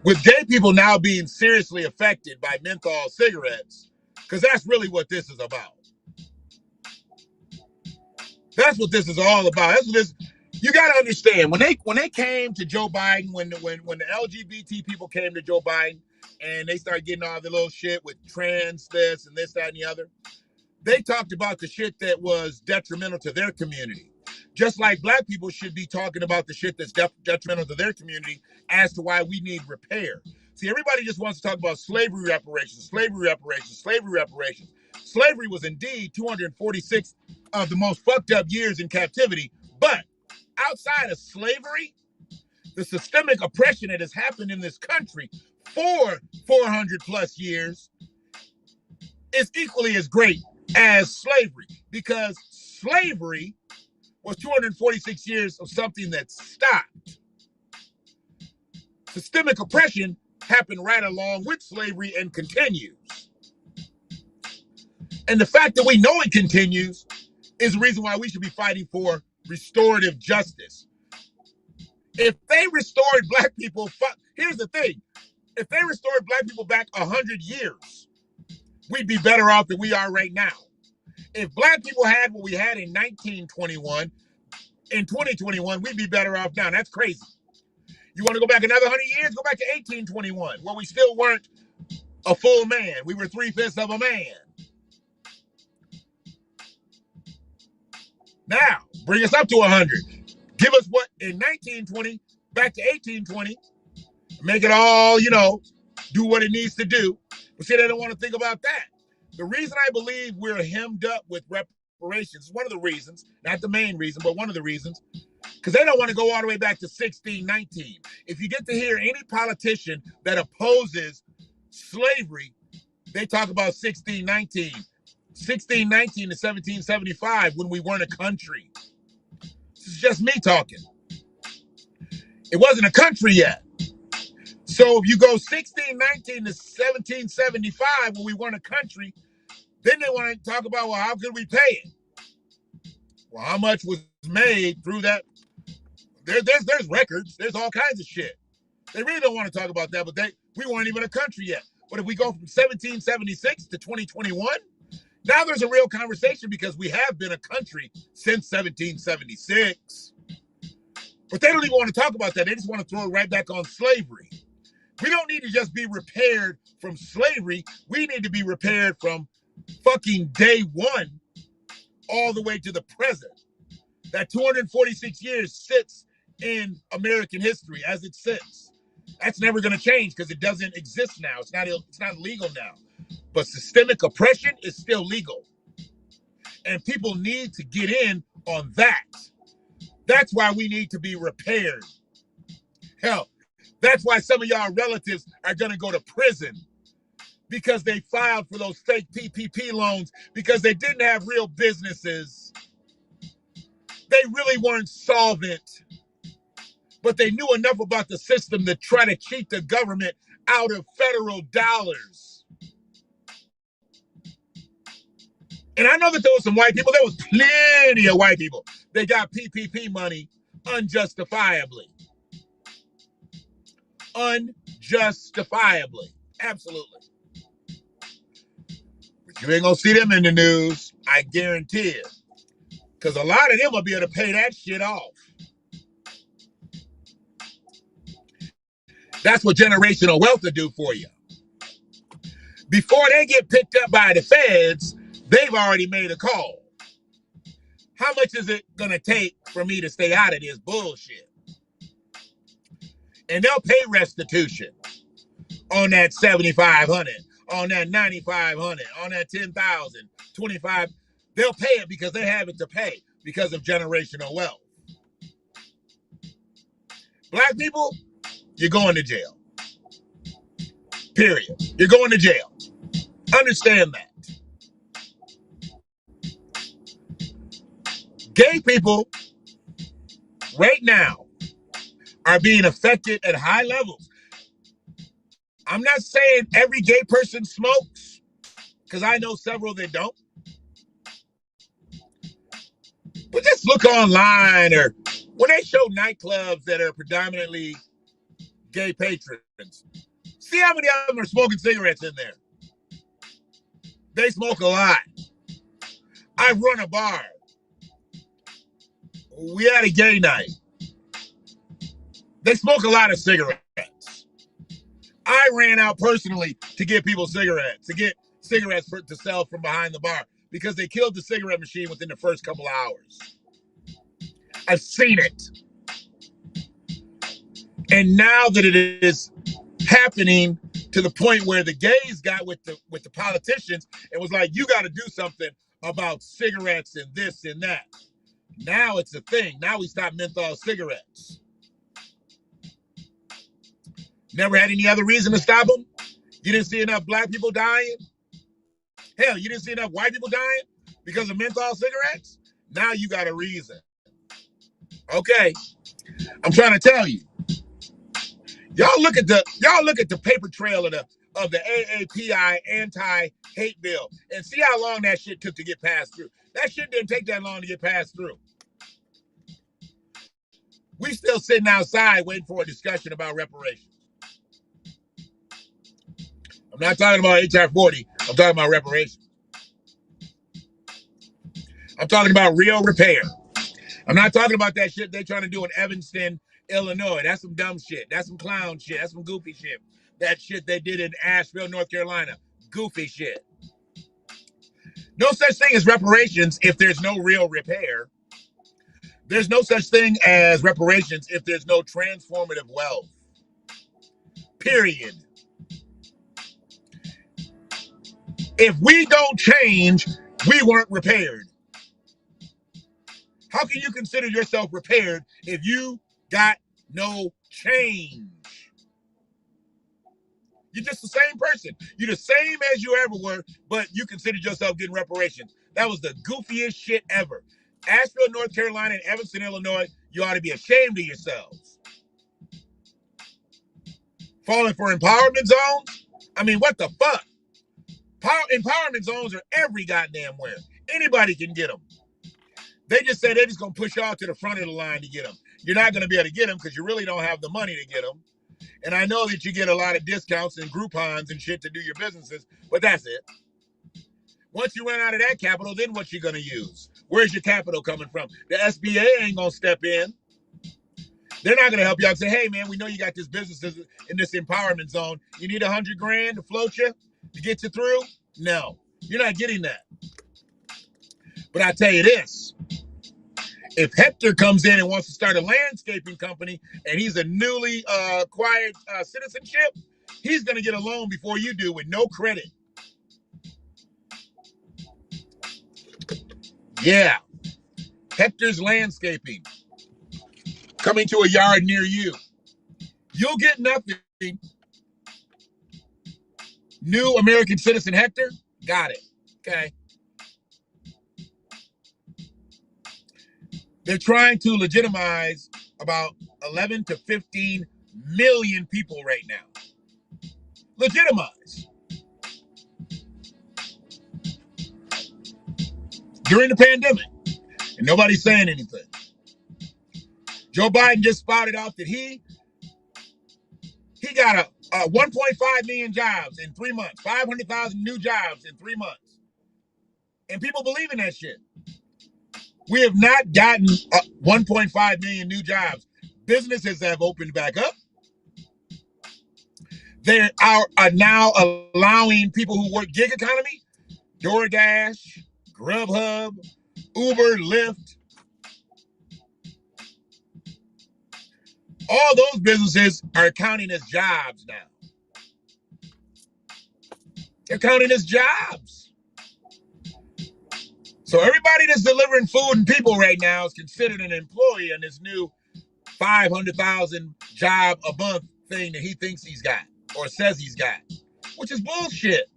with gay people now being seriously affected by menthol cigarettes, because that's really what this is about. That's what this is all about. That's what this. You got to understand when they came to Joe Biden, when the LGBT people came to Joe Biden, and they started getting all the little shit with trans this and this, that, and the other. They talked about the shit that was detrimental to their community. Just like black people should be talking about the shit that's detrimental to their community as to why we need repair. See, everybody just wants to talk about slavery reparations, slavery reparations, slavery reparations. Slavery was indeed 246 of the most fucked up years in captivity. But outside of slavery, the systemic oppression that has happened in this country for 400 plus years is equally as great as slavery, because slavery was 246 years of something that stopped. Systemic oppression happened right along with slavery and continues. And the fact that we know it continues is the reason why we should be fighting for restorative justice. If they restored black people, here's the thing. If they restored black people back 100 years, we'd be better off than we are right now. If black people had what we had in 1921, in 2021, we'd be better off now. That's crazy. You want to go back another 100 years? Go back to 1821, where we still weren't a full man. We were 3/5 of a man. Now, bring us up to 100. Give us what in 1920, back to 1820, make it all, do what it needs to do. But see, they don't want to think about that. The reason I believe we're hemmed up with reparations is one of the reasons, not the main reason, but one of the reasons, because they don't want to go all the way back to 1619. If you get to hear any politician that opposes slavery, they talk about 1619. 1619 to 1775 when we weren't a country. This is just me talking. It wasn't a country yet. So if you go 1619 to 1775 when we weren't a country, then they want to talk about, well, how could we pay it? Well, how much was made through that? There's records. There's all kinds of shit. They really don't want to talk about that, but we weren't even a country yet. But if we go from 1776 to 2021, now there's a real conversation because we have been a country since 1776. But they don't even want to talk about that. They just want to throw it right back on slavery. We don't need to just be repaired from slavery. We need to be repaired from fucking day one all the way to the present. That 246 years sits in American history as it sits. That's never going to change because it doesn't exist now. It's not legal now. But systemic oppression is still legal. And people need to get in on that. That's why we need to be repaired. Hell, that's why some of y'all relatives are going to go to prison because they filed for those fake PPP loans because they didn't have real businesses. They really weren't solvent, but they knew enough about the system to try to cheat the government out of federal dollars. And I know that there was some white people. There was plenty of white people. They got PPP money unjustifiably. Unjustifiably. Absolutely. But you ain't going to see them in the news. I guarantee it. Because a lot of them will be able to pay that shit off. That's what generational wealth will do for you. Before they get picked up by the feds, they've already made a call. How much is it going to take for me to stay out of this bullshit? And they'll pay restitution on that $7,500, on that $9,500, on that $10,000, $25,000. They'll pay it because they have it to pay because of generational wealth. Black people, you're going to jail. Period. You're going to jail. Understand that. Gay people right now are being affected at high levels. I'm not saying every gay person smokes, because I know several that don't. But just look online or when they show nightclubs that are predominantly gay patrons, see how many of them are smoking cigarettes in there. They smoke a lot. I run a bar. We had a gay night. They smoke a lot of cigarettes. I ran out personally to get people cigarettes, to get cigarettes to sell from behind the bar because they killed the cigarette machine within the first couple of hours. I've seen it. And now that it is happening to the point where the gays got with the politicians and was like, you got to do something about cigarettes and this and that. Now it's a thing. Now we stop menthol cigarettes. Never had any other reason to stop them? You didn't see enough black people dying? Hell, you didn't see enough white people dying because of menthol cigarettes? Now you got a reason. Okay, I'm trying to tell you. Y'all look at the paper trail of the AAPI anti-hate bill and see how long that shit took to get passed through. That shit didn't take that long to get passed through. We still sitting outside waiting for a discussion about reparations. I'm not talking about HR 40. I'm talking about reparations. I'm talking about real repair. I'm not talking about that shit they're trying to do in Evanston, Illinois. That's some dumb shit. That's some clown shit. That's some goofy shit. That shit they did in Asheville, North Carolina. Goofy shit. No such thing as reparations if there's no real repair. There's no such thing as reparations if there's no transformative wealth. Period. If we don't change, we weren't repaired. How can you consider yourself prepared if you got no change? You're just the same person. You're the same as you ever were, but you considered yourself getting reparations. That was the goofiest shit ever. Asheville, North Carolina, and Evanston, Illinois, you ought to be ashamed of yourselves. Falling for empowerment zones? I mean, what the fuck? Empowerment zones are every goddamn where. Anybody can get them. They just say they're just going to push y'all to the front of the line to get them. You're not going to be able to get them because you really don't have the money to get them. And I know that you get a lot of discounts and Groupons and shit to do your businesses, but that's it. Once you run out of that capital, then what you going to use? Where's your capital coming from? The SBA ain't going to step in. They're not going to help you out and say, hey, man, we know you got this business in this empowerment zone. You need $100,000 to float you, to get you through? No, you're not getting that. But I tell you this. If Hector comes in and wants to start a landscaping company and he's a newly acquired citizenship, he's going to get a loan before you do with no credit. Yeah. Hector's Landscaping. Coming to a yard near you. You'll get nothing. New American citizen Hector? Got it. Okay. They're trying to legitimize about 11 to 15 million people right now. Legitimize. During the pandemic. And nobody's saying anything. Joe Biden just spouted out that he got a 1.5 million jobs in 3 months. 500,000 new jobs in 3 months. And people believe in that shit. We have not gotten 1.5 million new jobs. Businesses have opened back up. They are now allowing people who work gig economy, DoorDash, Grubhub, Uber, Lyft. All those businesses are counting as jobs now. They're counting as jobs. So everybody that's delivering food and people right now is considered an employee in this new 500,000 job a month thing that he thinks he's got or says he's got, which is bullshit.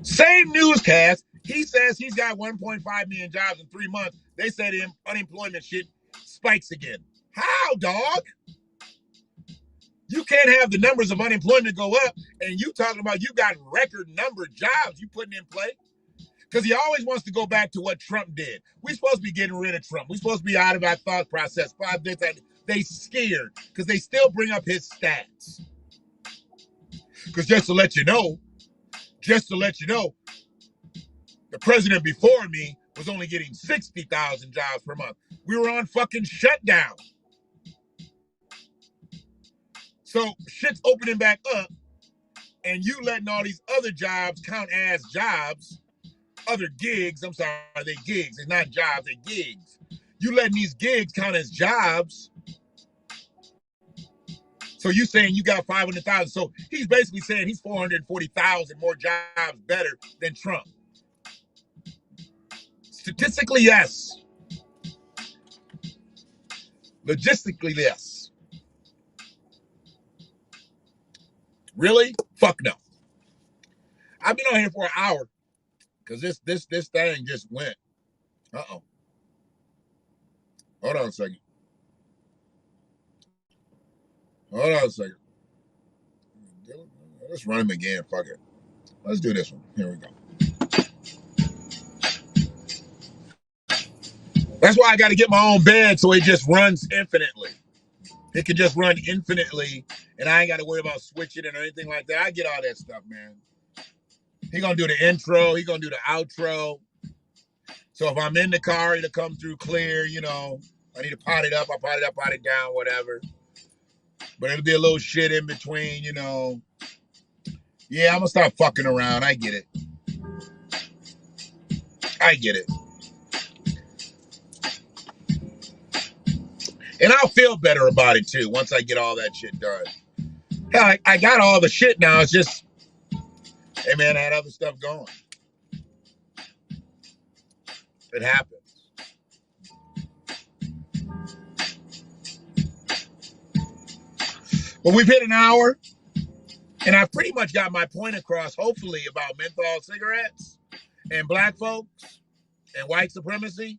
Same newscast, he says he's got 1.5 million jobs in 3 months. They said unemployment shit spikes again. How, dog? You can't have the numbers of unemployment go up and you talking about you got record number jobs you putting in play. Because he always wants to go back to what Trump did. We're supposed to be getting rid of Trump. We're supposed to be out of our thought process. They scared because they still bring up his stats. Because just to let you know, the president before me was only getting 60,000 jobs per month. We were on fucking shutdown. So shit's opening back up and you letting all these other jobs count as jobs, other gigs. I'm sorry, they're gigs. It's not jobs, they're gigs. You letting these gigs count as jobs. So you saying you got 500,000. So he's basically saying he's 440,000 more jobs better than Trump. Statistically, yes. Logistically, yes. Really? Fuck no. I've been on here for an hour because this thing just went. Uh-oh. Hold on a second. Let's run him again. Fuck it. Let's do this one. Here we go. That's why I got to get my own bed so it just runs infinitely. It can just run infinitely, and I ain't got to worry about switching it or anything like that. I get all that stuff, man. He gonna do the intro. He gonna do the outro. So if I'm in the car, it'll come through clear. You know, I need to pot it up. I pot it up, pot it down, whatever. But it'll be a little shit in between, you know. Yeah, I'm gonna stop fucking around. I get it. And I'll feel better about it too once I get all that shit done. Hell, I got all the shit now. It's just, hey man, I had other stuff going. It happens. Well, we've hit an hour, and I've pretty much got my point across, hopefully, about menthol cigarettes and black folks and white supremacy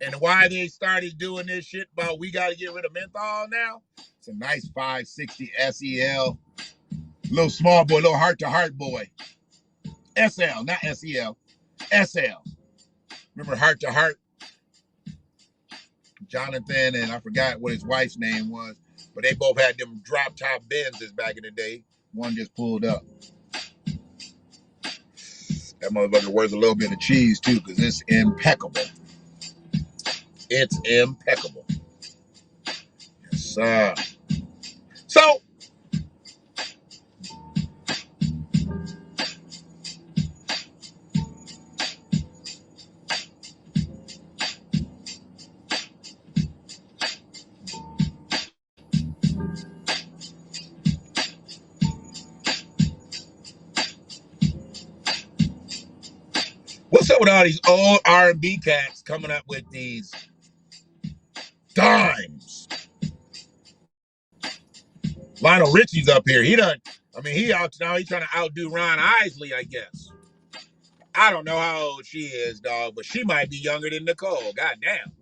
and why they started doing this shit about we got to get rid of menthol now. It's a nice 560 SEL. Little small boy, little heart-to-heart boy. SL, not SEL. SL. Remember heart-to-heart? Jonathan and I forgot what his wife's name was, but they both had them drop-top Benzes back in the day. One just pulled up. That motherfucker worth a little bit of cheese, too, because it's impeccable. It's impeccable. Yes, sir. So, what's up with all these old R&B cats coming up with these dimes? Lionel Richie's up here. He out now. He's trying to outdo Ron Isley, I guess. I don't know how old she is, dog, but she might be younger than Nicole. Goddamn.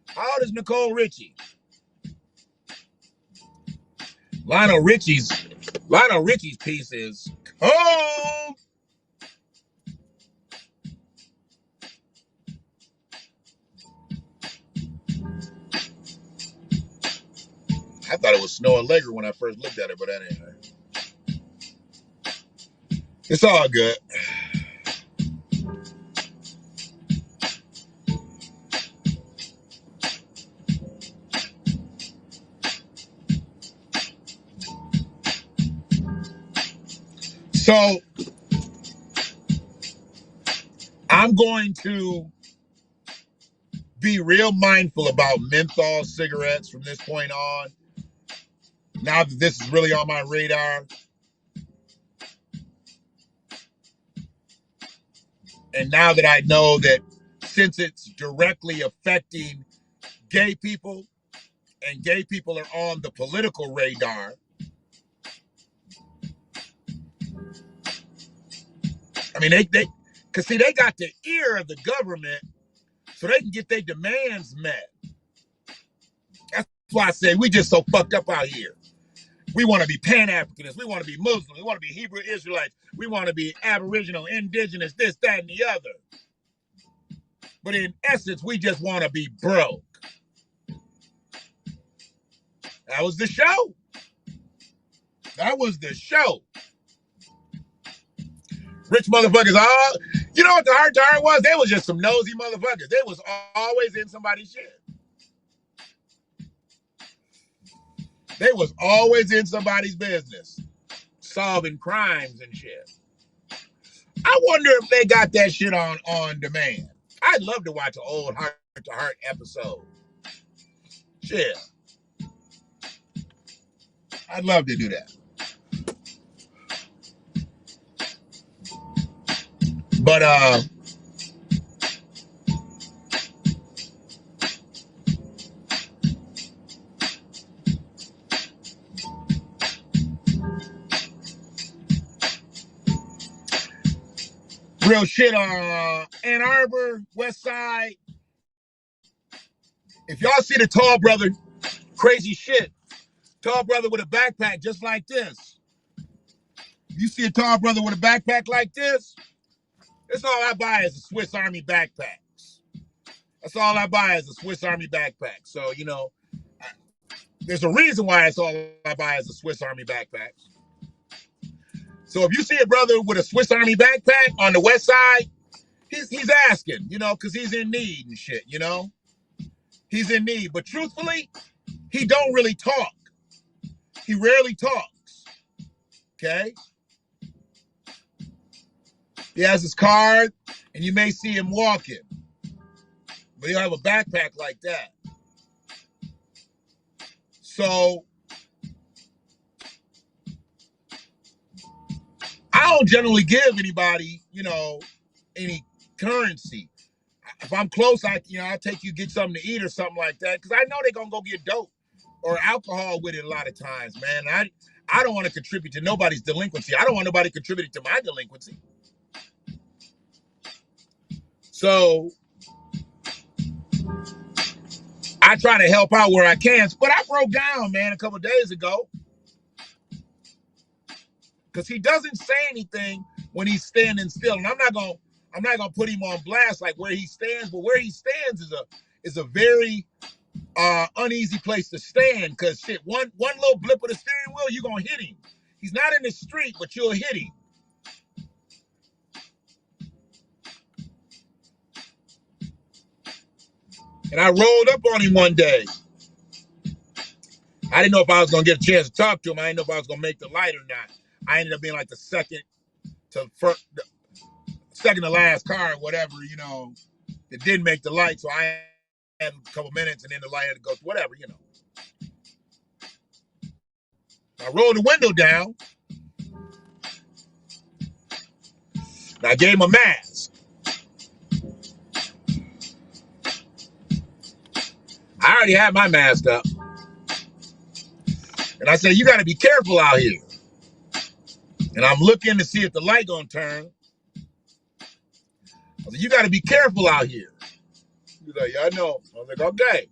How old is Nicole Richie? Lionel Richie's piece is cold. I thought it was Snow Allegra when I first looked at it, but anyway. It's all good. So, I'm going to be real mindful about menthol cigarettes from this point on. Now that this is really on my radar. And now that I know that since it's directly affecting gay people, and gay people are on the political radar, I mean, because see, they got the ear of the government so they can get their demands met. That's why I say we just so fucked up out here. We want to be Pan-Africanists. We want to be Muslims. We want to be Hebrew Israelites. We want to be Aboriginal, Indigenous, this, that, and the other. But in essence, we just want to be broke. That was the show. That was the show. Rich motherfuckers, all, you know what the heart-to-heart was? They was just some nosy motherfuckers. They was always in somebody's shit. They was always in somebody's business, solving crimes and shit. I wonder if they got that shit on demand. I'd love to watch an old heart-to-heart episode. Shit. I'd love to do that. But real shit on Ann Arbor, West Side. If y'all see the tall brother, crazy shit. Tall brother with a backpack just like this. You see a tall brother with a backpack like this? That's all I buy is a Swiss Army backpacks. That's all I buy is a Swiss Army backpack. So, you know, there's a reason why it's all I buy is a Swiss Army backpack. So if you see a brother with a Swiss Army backpack on the west side, he's asking, you know, because he's in need and shit, you know? He's in need. But truthfully, he don't really talk. He rarely talks. Okay? He has his card, and you may see him walking. But he'll have a backpack like that. So, I don't generally give anybody, you know, any currency. If I'm close, I'll take you get something to eat or something like that, because I know they're gonna go get dope or alcohol with it a lot of times, man. I don't want to contribute to nobody's delinquency. I don't want nobody contributing to my delinquency. So I try to help out where I can. But I broke down, man, a couple of days ago, because he doesn't say anything when he's standing still, and I'm not gonna put him on blast like where he stands, but where he stands is a very uneasy place to stand, because shit, one little blip of the steering wheel, you're gonna hit him. He's not in the street, but you'll hit him. And I rolled up on him one day. I didn't know if I was gonna get a chance to talk to him. I didn't know if I was gonna make the light or not. I ended up being like the second to last car or whatever, that didn't make the light. So I had a couple minutes, and then the light had to go, whatever. I rolled the window down. And I gave him a mask. I already had my mask up. And I said, you got to be careful out here. And I'm looking to see if the light gonna turn. I said, you got to be careful out here. He was like, yeah, I know. I was like, okay.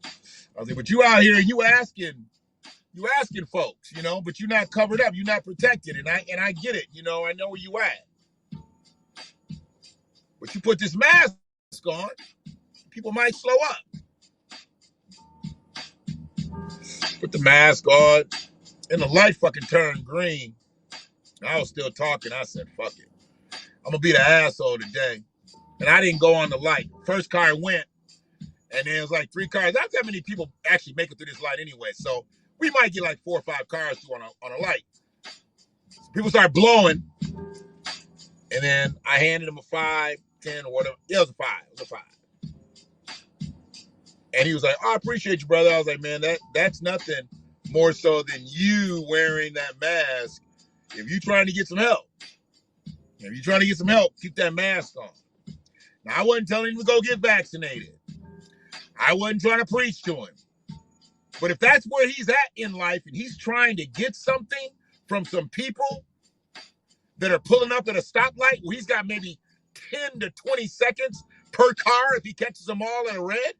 I was like, but you out here, you asking folks, but you're not covered up, you're not protected, and I get it, I know where you at. But you put this mask on, people might slow up. Put the mask on, and the light fucking turned green. I was still talking. I said, fuck it. I'm gonna be the asshole today. And I didn't go on the light. First car went, and then it was like 3 cars. Not that many people actually make it through this light anyway, so we might get like 4 or 5 cars through on a light. So people start blowing, and then I handed him a 5, 10, or whatever. Yeah, it was a 5. And he was like, oh, I appreciate you, brother. I was like, man, that's nothing more so than you wearing that mask. If you're trying to get some help, keep that mask on. Now, I wasn't telling him to go get vaccinated. I wasn't trying to preach to him. But if that's where he's at in life, and he's trying to get something from some people that are pulling up at a stoplight where he's got maybe 10 to 20 seconds per car if he catches them all in a red,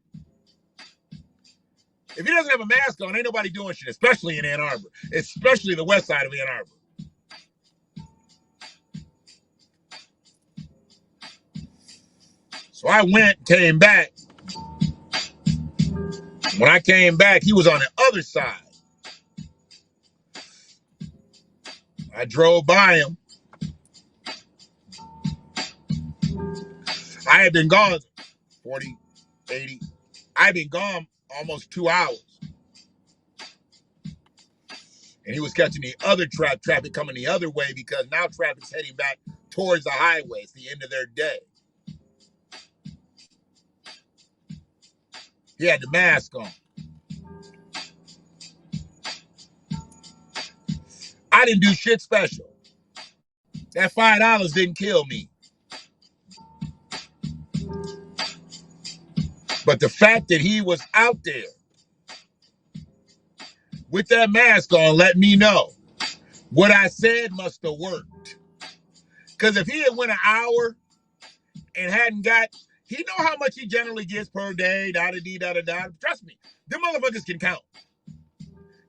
if he doesn't have a mask on, ain't nobody doing shit, especially in Ann Arbor, especially the west side of Ann Arbor. So I went, came back. When I came back, he was on the other side. I drove by him. I had been gone 40, 80. I'd been gone almost 2 hours. And he was catching the other traffic coming the other way, because now traffic's heading back towards the highway. It's the end of their day. He had the mask on. I didn't do shit special. That $5 didn't kill me. But the fact that he was out there with that mask on let me know what I said must have worked. Because if he had went an hour and hadn't got, he know how much he generally gets per day, da-da-dee-da-da-da. Trust me, them motherfuckers can count.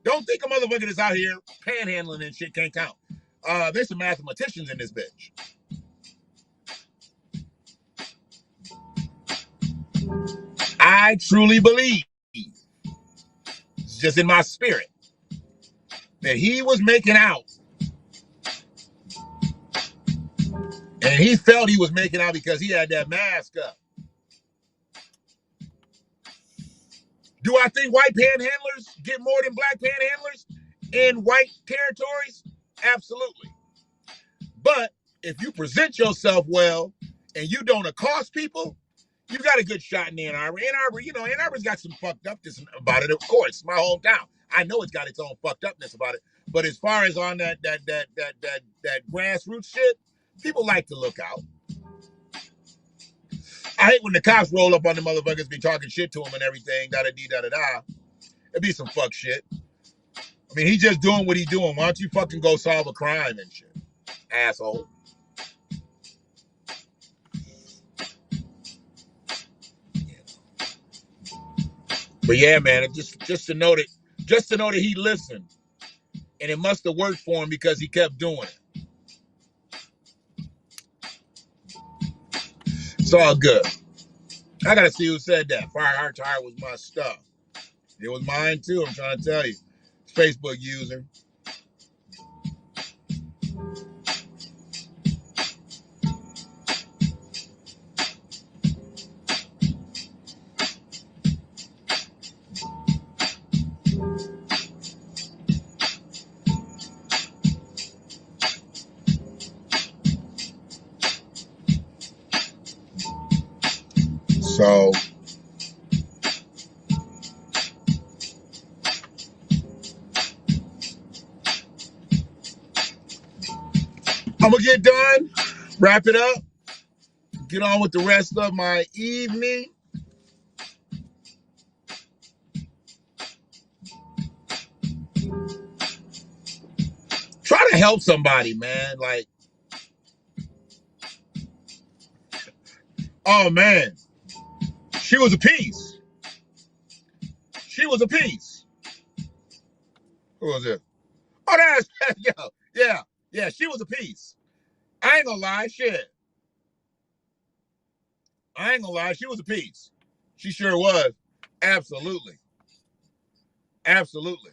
Don't think a motherfucker that's out here panhandling and shit can't count. There's some mathematicians in this bitch. I truly believe, it's just in my spirit, that he was making out. And he felt he was making out because he had that mask up. Do I think white panhandlers get more than black panhandlers in white territories? Absolutely. But if you present yourself well and you don't accost people, you got a good shot in Ann Arbor. Ann Arbor's got some fucked upness about it. Of course, it's my hometown. I know it's got its own fucked upness about it. But as far as on that grassroots shit, people like to look out. I hate when the cops roll up on the motherfuckers, be talking shit to him and everything, da-da-dee-da-da-da. It'd be some fuck shit. I mean, he's just doing what he's doing. Why don't you fucking go solve a crime and shit, asshole? But yeah, man, just to know that he listened, and it must have worked for him because he kept doing it. It's all good. I gotta see who said that. Fire Heart Tire was my stuff. It was mine too. I'm trying to tell you. Facebook user. So I'm gonna get done, wrap it up, get on with the rest of my evening. Try to help somebody, man. Like, oh man, she was a piece. She was a piece. Who was it? Oh, that's yeah. She was a piece. I ain't gonna lie, shit. I ain't gonna lie, she was a piece. She sure was. Absolutely. Absolutely.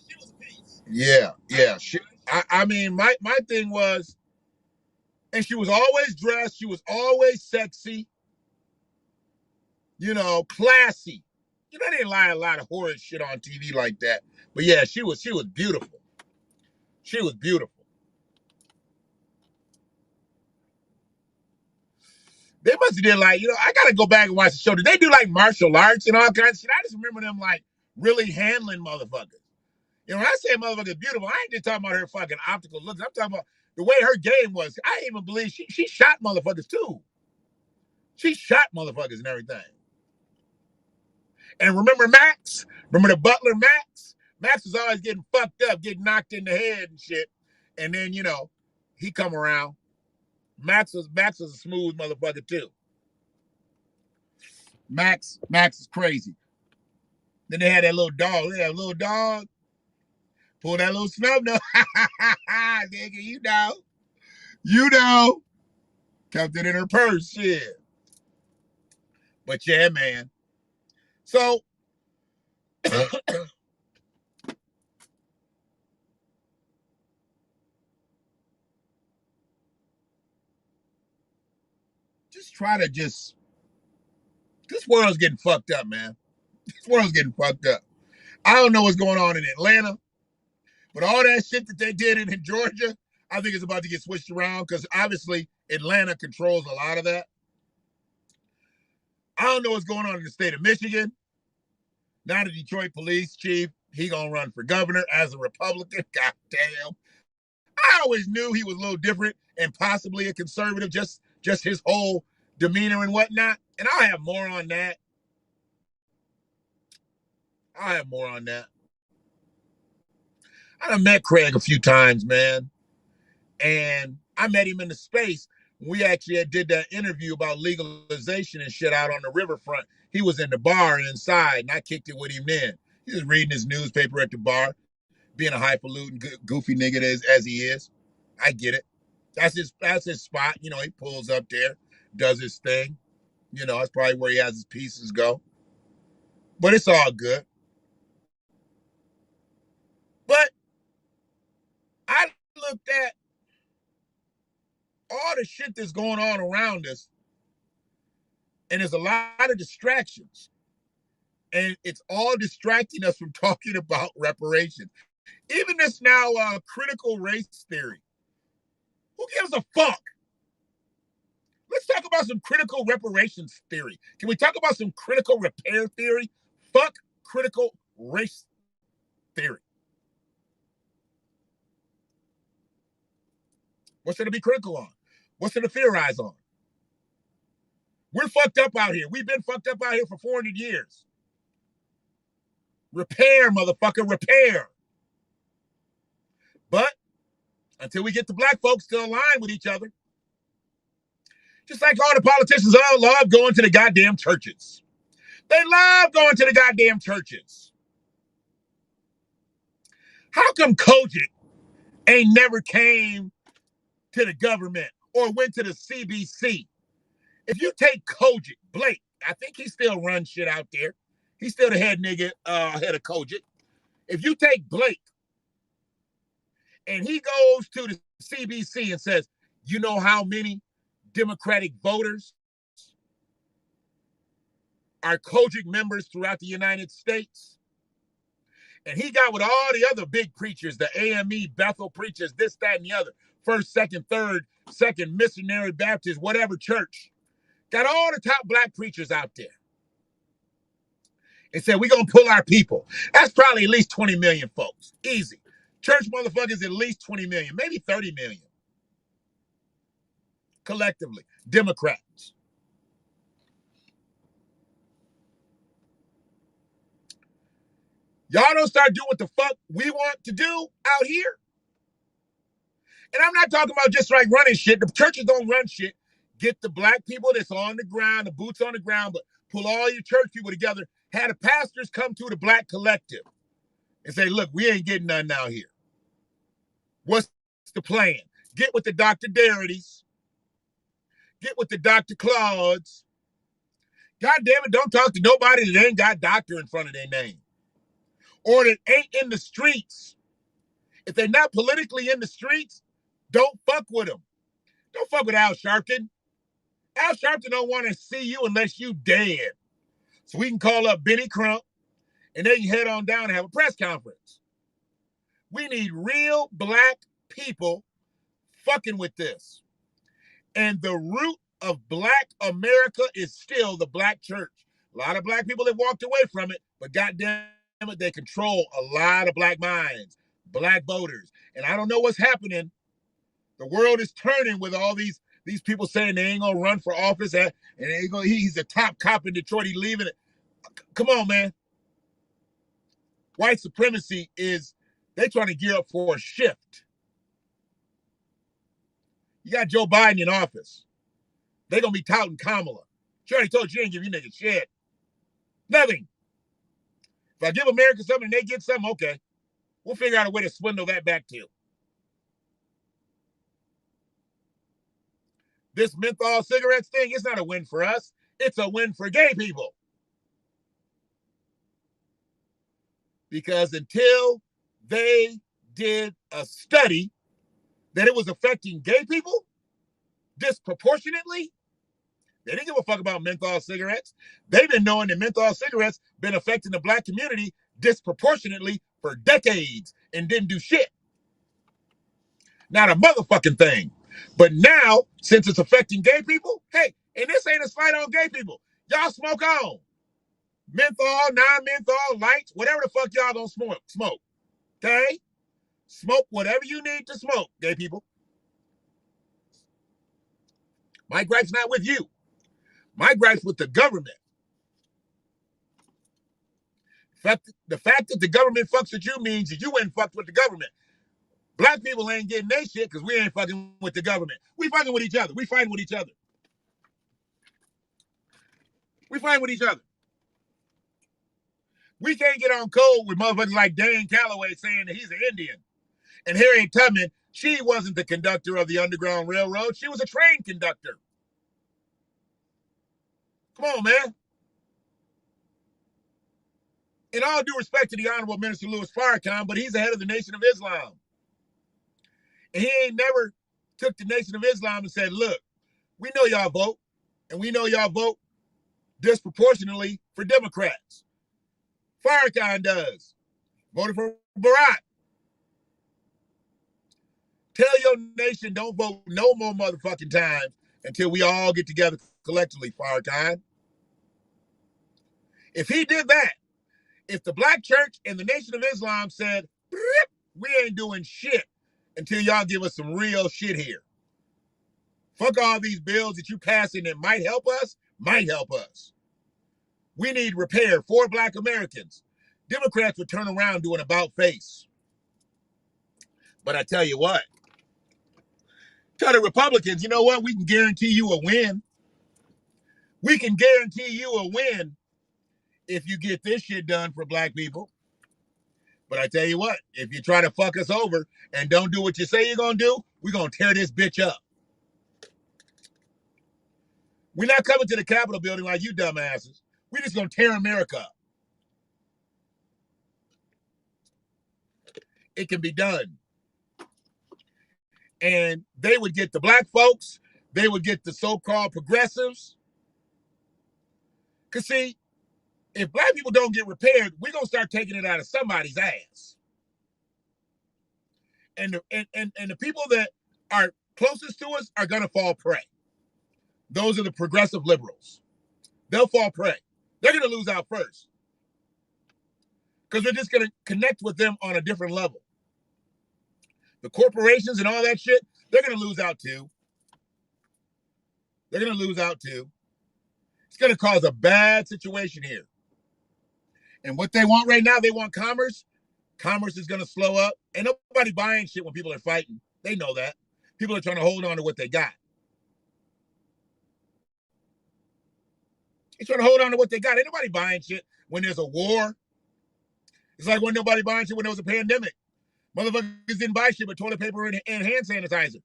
She was a piece. Yeah. I mean, my thing was, and she was always dressed. She was always sexy. You know, classy. You know, they didn't lie a lot of horrid shit on TV like that. But yeah, she was beautiful. She was beautiful. They must have did like, I gotta go back and watch the show. Did they do like martial arts and all kinds of shit? I just remember them like really handling motherfuckers. When I say motherfucker beautiful, I ain't just talking about her fucking optical looks. I'm talking about the way her game was. I didn't even believe she shot motherfuckers too. She shot motherfuckers and everything. And remember Max? Remember the butler Max? Max was always getting fucked up, getting knocked in the head and shit. And then, he come around. Max was a smooth motherfucker too. Max is crazy. Then they had that little dog. They had a little dog. Pull that little snub nose. Nigga, you know. You know. Kept it in her purse. Shit. But yeah, man. So just try to this world's getting fucked up, man. This world's getting fucked up. I don't know what's going on in Atlanta, but all that shit that they did in Georgia, I think it's about to get switched around because obviously Atlanta controls a lot of that. I don't know what's going on in the state of Michigan. Now the Detroit police chief, he gonna run for governor as a Republican. God damn. I always knew he was a little different and possibly a conservative, just his whole demeanor and whatnot. And I'll have more on that. I done met Craig a few times, man. And I met him in the space. We actually did that interview about legalization and shit out on the riverfront. He was in the bar and inside, and I kicked it with him then. He was reading his newspaper at the bar, being a highfalutin, goofy nigga as he is. I get it. That's his spot. He pulls up there, does his thing. That's probably where he has his pieces go. But it's all good. But I looked at all the shit that's going on around us, and there's a lot of distractions. And it's all distracting us from talking about reparations. Even this now critical race theory. Who gives a fuck? Let's talk about some critical reparations theory. Can we talk about some critical repair theory? Fuck critical race theory. What's there to be critical on? What's to theorize on? We're fucked up out here. We've been fucked up out here for 400 years. Repair, motherfucker, repair. But until we get the black folks to align with each other, just like all the politicians all love going to the goddamn churches. They love going to the goddamn churches. How come Kojic ain't never came to the government or went to the CBC? If you take Kojic, Blake, I think he still runs shit out there. He's still the head nigga, head of Kojic. If you take Blake and he goes to the CBC and says, you know how many Democratic voters are Kojic members throughout the United States? And he got with all the other big preachers, the AME, Bethel preachers, this, that, and the other, first, second, third, second, missionary Baptist, whatever church. Got all the top black preachers out there. And said, we're going to pull our people. That's probably at least 20 million folks. Easy. Church motherfuckers at least 20 million, maybe 30 million. Collectively. Democrats. Y'all don't start doing what the fuck we want to do out here. And I'm not talking about just like running shit. The churches don't run shit. Get the black people that's on the ground, the boots on the ground, but pull all your church people together. Have the pastors come to the black collective and say, look, we ain't getting nothing out here. What's the plan? Get with the Dr. Darities. Get with the Dr. Claudes. God damn it, don't talk to nobody that ain't got doctor in front of their name. Or that ain't in the streets. If they're not politically in the streets, don't fuck with them. Don't fuck with Al Sharpton. Al Sharpton don't want to see you unless you dead. So we can call up Benny Crump and they can head on down and have a press conference. We need real black people fucking with this. And the root of black America is still the black church. A lot of black people have walked away from it, but goddamn it, they control a lot of black minds, black voters. And I don't know what's happening. The world is turning with all these people saying they ain't gonna run for office and he's the top cop in Detroit, he's leaving it. Come on, man. White supremacy is, they trying to gear up for a shift. You got Joe Biden in office. They're gonna be touting Kamala. She already told you ain't give you niggas shit. Nothing. If I give America something and they get something, okay. We'll figure out a way to swindle that back to you. This menthol cigarettes thing, it's not a win for us. It's a win for gay people. Because until they did a study that it was affecting gay people disproportionately, they didn't give a fuck about menthol cigarettes. They've been knowing that menthol cigarettes been affecting the black community disproportionately for decades and didn't do shit. Not a motherfucking thing. But now, since it's affecting gay people, hey, and this ain't a slight on gay people. Y'all smoke on. Menthol, non-menthol, lights, whatever the fuck y'all gonna smoke. Okay? Smoke whatever you need to smoke, gay people. My gripe's not with you. My gripe's with the government. The fact that the government fucks with you means that you ain't fucked with the government. Black people ain't getting their shit because we ain't fucking with the government. We fucking with each other. We fighting with each other. We fighting with each other. We can't get on code with motherfuckers like Dan Calloway saying that he's an Indian. And Harriet Tubman, she wasn't the conductor of the Underground Railroad. She was a train conductor. Come on, man. In all due respect to the Honorable Minister Louis Farrakhan, but he's the head of the Nation of Islam. And he ain't never took the Nation of Islam and said, look, we know y'all vote, and we know y'all vote disproportionately for Democrats. Farrakhan does. Voted for Barack. Tell your nation don't vote no more motherfucking times until we all get together collectively, Farrakhan. If he did that, if the black church and the Nation of Islam said, we ain't doing shit until y'all give us some real shit here. Fuck all these bills that you passing that might help us. We need repair for Black Americans. Democrats would turn around doing about face. But I tell you what, tell the Republicans, you know what? We can guarantee you a win. We can guarantee you a win if you get this shit done for Black people. But I tell you what, if you try to fuck us over and don't do what you say you're going to do, we're going to tear this bitch up. We're not coming to the Capitol building like you dumbasses. We're just going to tear America up. It can be done. And they would get the Black folks. They would get the so-called progressives. Because, see, if Black people don't get repaired, we're going to start taking it out of somebody's ass. And the people that are closest to us are going to fall prey. Those are the progressive liberals. They'll fall prey. They're going to lose out first. Because we're just going to connect with them on a different level. The corporations and all that shit, they're going to lose out too. They're going to lose out too. It's going to cause a bad situation here. And what they want right now, they want commerce. Commerce is going to slow up. Ain't nobody buying shit when people are fighting. They know that. People are trying to hold on to what they got. They're trying to hold on to what they got. Ain't nobody buying shit when there's a war. It's like when nobody buying shit when there was a pandemic. Motherfuckers didn't buy shit but toilet paper and hand sanitizer.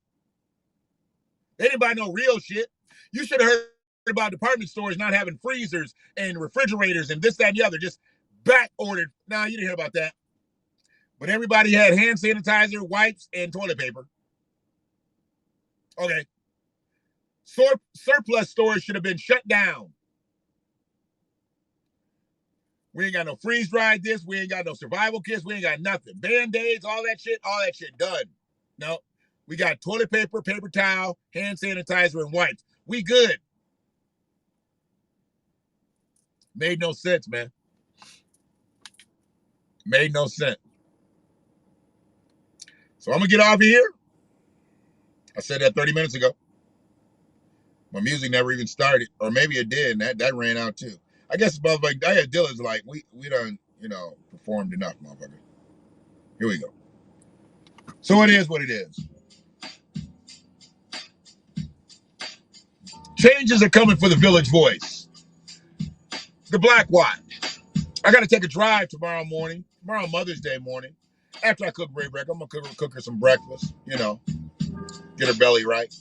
They didn't buy no real shit. You should have heard about department stores not having freezers and refrigerators and this, that, and the other. Just back ordered. Nah, you didn't hear about that. But everybody had hand sanitizer, wipes, and toilet paper. Okay. Surplus stores should have been shut down. We ain't got no freeze-dried this. We ain't got no survival kits. We ain't got nothing. Band-Aids, all that shit done. No. We got toilet paper, paper towel, hand sanitizer, and wipes. We good. Made no sense, man. Made no sense. So I'm going to get off of here. I said that 30 minutes ago. My music never even started. Or maybe it did, and that ran out too. I guess motherfucker, I had Dylan's like, we done, performed enough, motherfucker. Here we go. So it is what it is. Changes are coming for the Village Voice. The Black Watch. I got to take a drive tomorrow morning. Tomorrow Mother's Day morning. After I cook Ray Breck, I'm going to cook her some breakfast, get her belly right.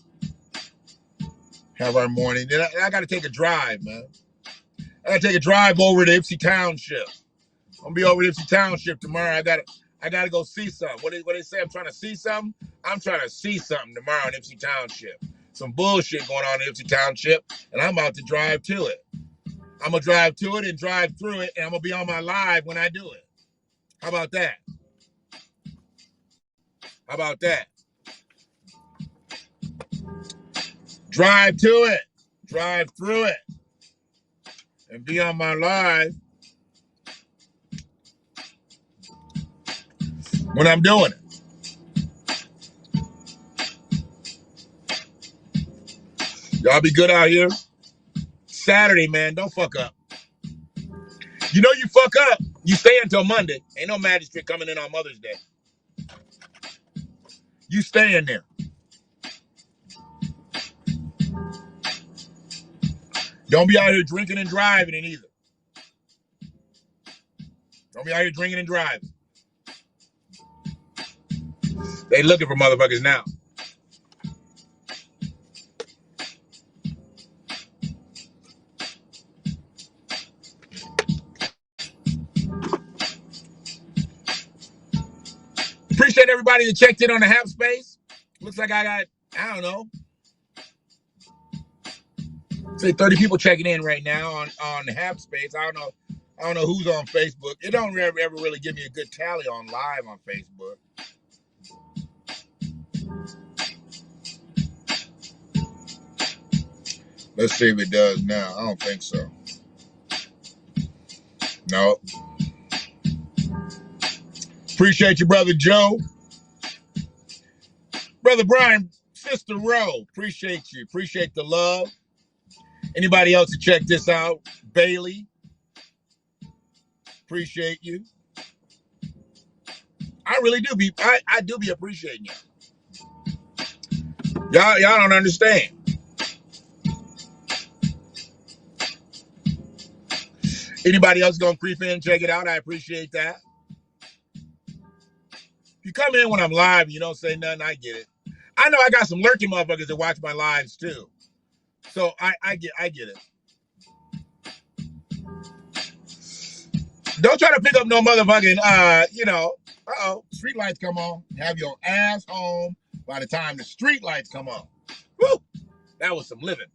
Have our morning. Then I got to take a drive, man. I got to take a drive over to Ipsy Township. I'm going to be over to Ipsy Township tomorrow. I got to go see something. What they say? I'm trying to see something? I'm trying to see something tomorrow in Ipsy Township. Some bullshit going on in Ipsy Township, and I'm about to drive to it. I'm going to drive to it and drive through it, and I'm going to be on my live when I do it. How about that? How about that? Drive to it, drive through it, and be on my live when I'm doing it. Y'all be good out here. Saturday, man, don't fuck up. You know you fuck up, you stay until Monday. Ain't no magistrate coming in on Mother's Day. You stay in there. Don't be out here drinking and driving it either. Don't be out here drinking and driving. They looking for motherfuckers now. Appreciate everybody that checked in on the half space. Looks like I got, I don't know, say 30 people checking in right now on the half space. I don't know who's on Facebook. It don't ever really give me a good tally on live on Facebook. Let's see if it does now. I don't think so. No. Appreciate you, Brother Joe. Brother Brian, Sister Rowe, appreciate you. Appreciate the love. Anybody else to check this out? Bailey, appreciate you. I really do be. I do be appreciating you. Y'all don't understand. Anybody else gonna creep in and check it out? I appreciate that. If you come in when I'm live and you don't say nothing, I get it. I know I got some lurking motherfuckers that watch my lives too. So I get it. Don't try to pick up no motherfucking street lights come on. Have your ass home by the time the street lights come on. Woo! That was some living.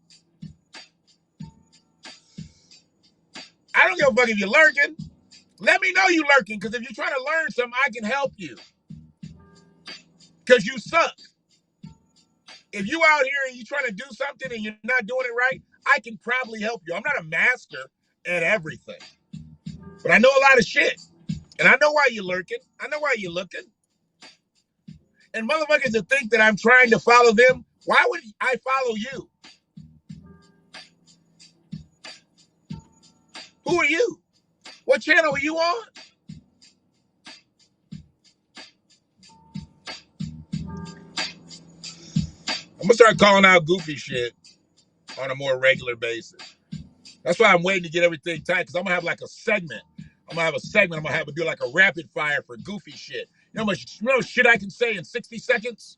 I don't give a fuck if you're lurking. Let me know you lurking, because if you're trying to learn something, I can help you. Because you suck. If you out here and you're trying to do something and you're not doing it right, I can probably help you. I'm not a master at everything. But I know a lot of shit. And I know why you're lurking. I know why you're looking. And motherfuckers that think that I'm trying to follow them, why would I follow you? Who are you? What channel are you on? I'm going to start calling out goofy shit on a more regular basis. That's why I'm waiting to get everything tight, because I'm going to have like a segment. I'm going to have to do like a rapid fire for goofy shit. You know how much shit I can say in 60 seconds?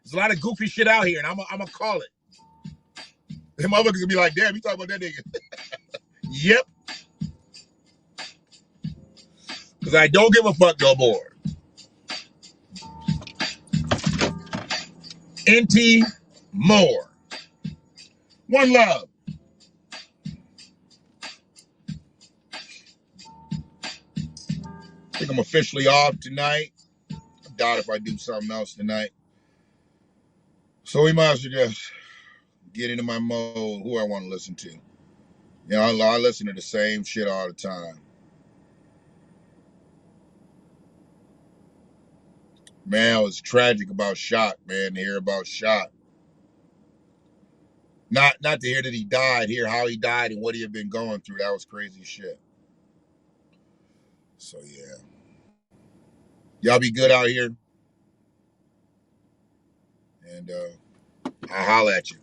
There's a lot of goofy shit out here, and I'm going to call it. The motherfuckers going to be like, damn, you talking about that nigga? Yep. Because I don't give a fuck no more. NT more. One love. I think I'm officially off tonight. I doubt if I do something else tonight. So we might as well just get into my mode, who I want to listen to. You know, I listen to the same shit all the time. Man, it was tragic about Shot, man, to hear about Shot. Not to hear that he died, hear how he died and what he had been going through. That was crazy shit. So yeah. Y'all be good out here. And I'll holler at you.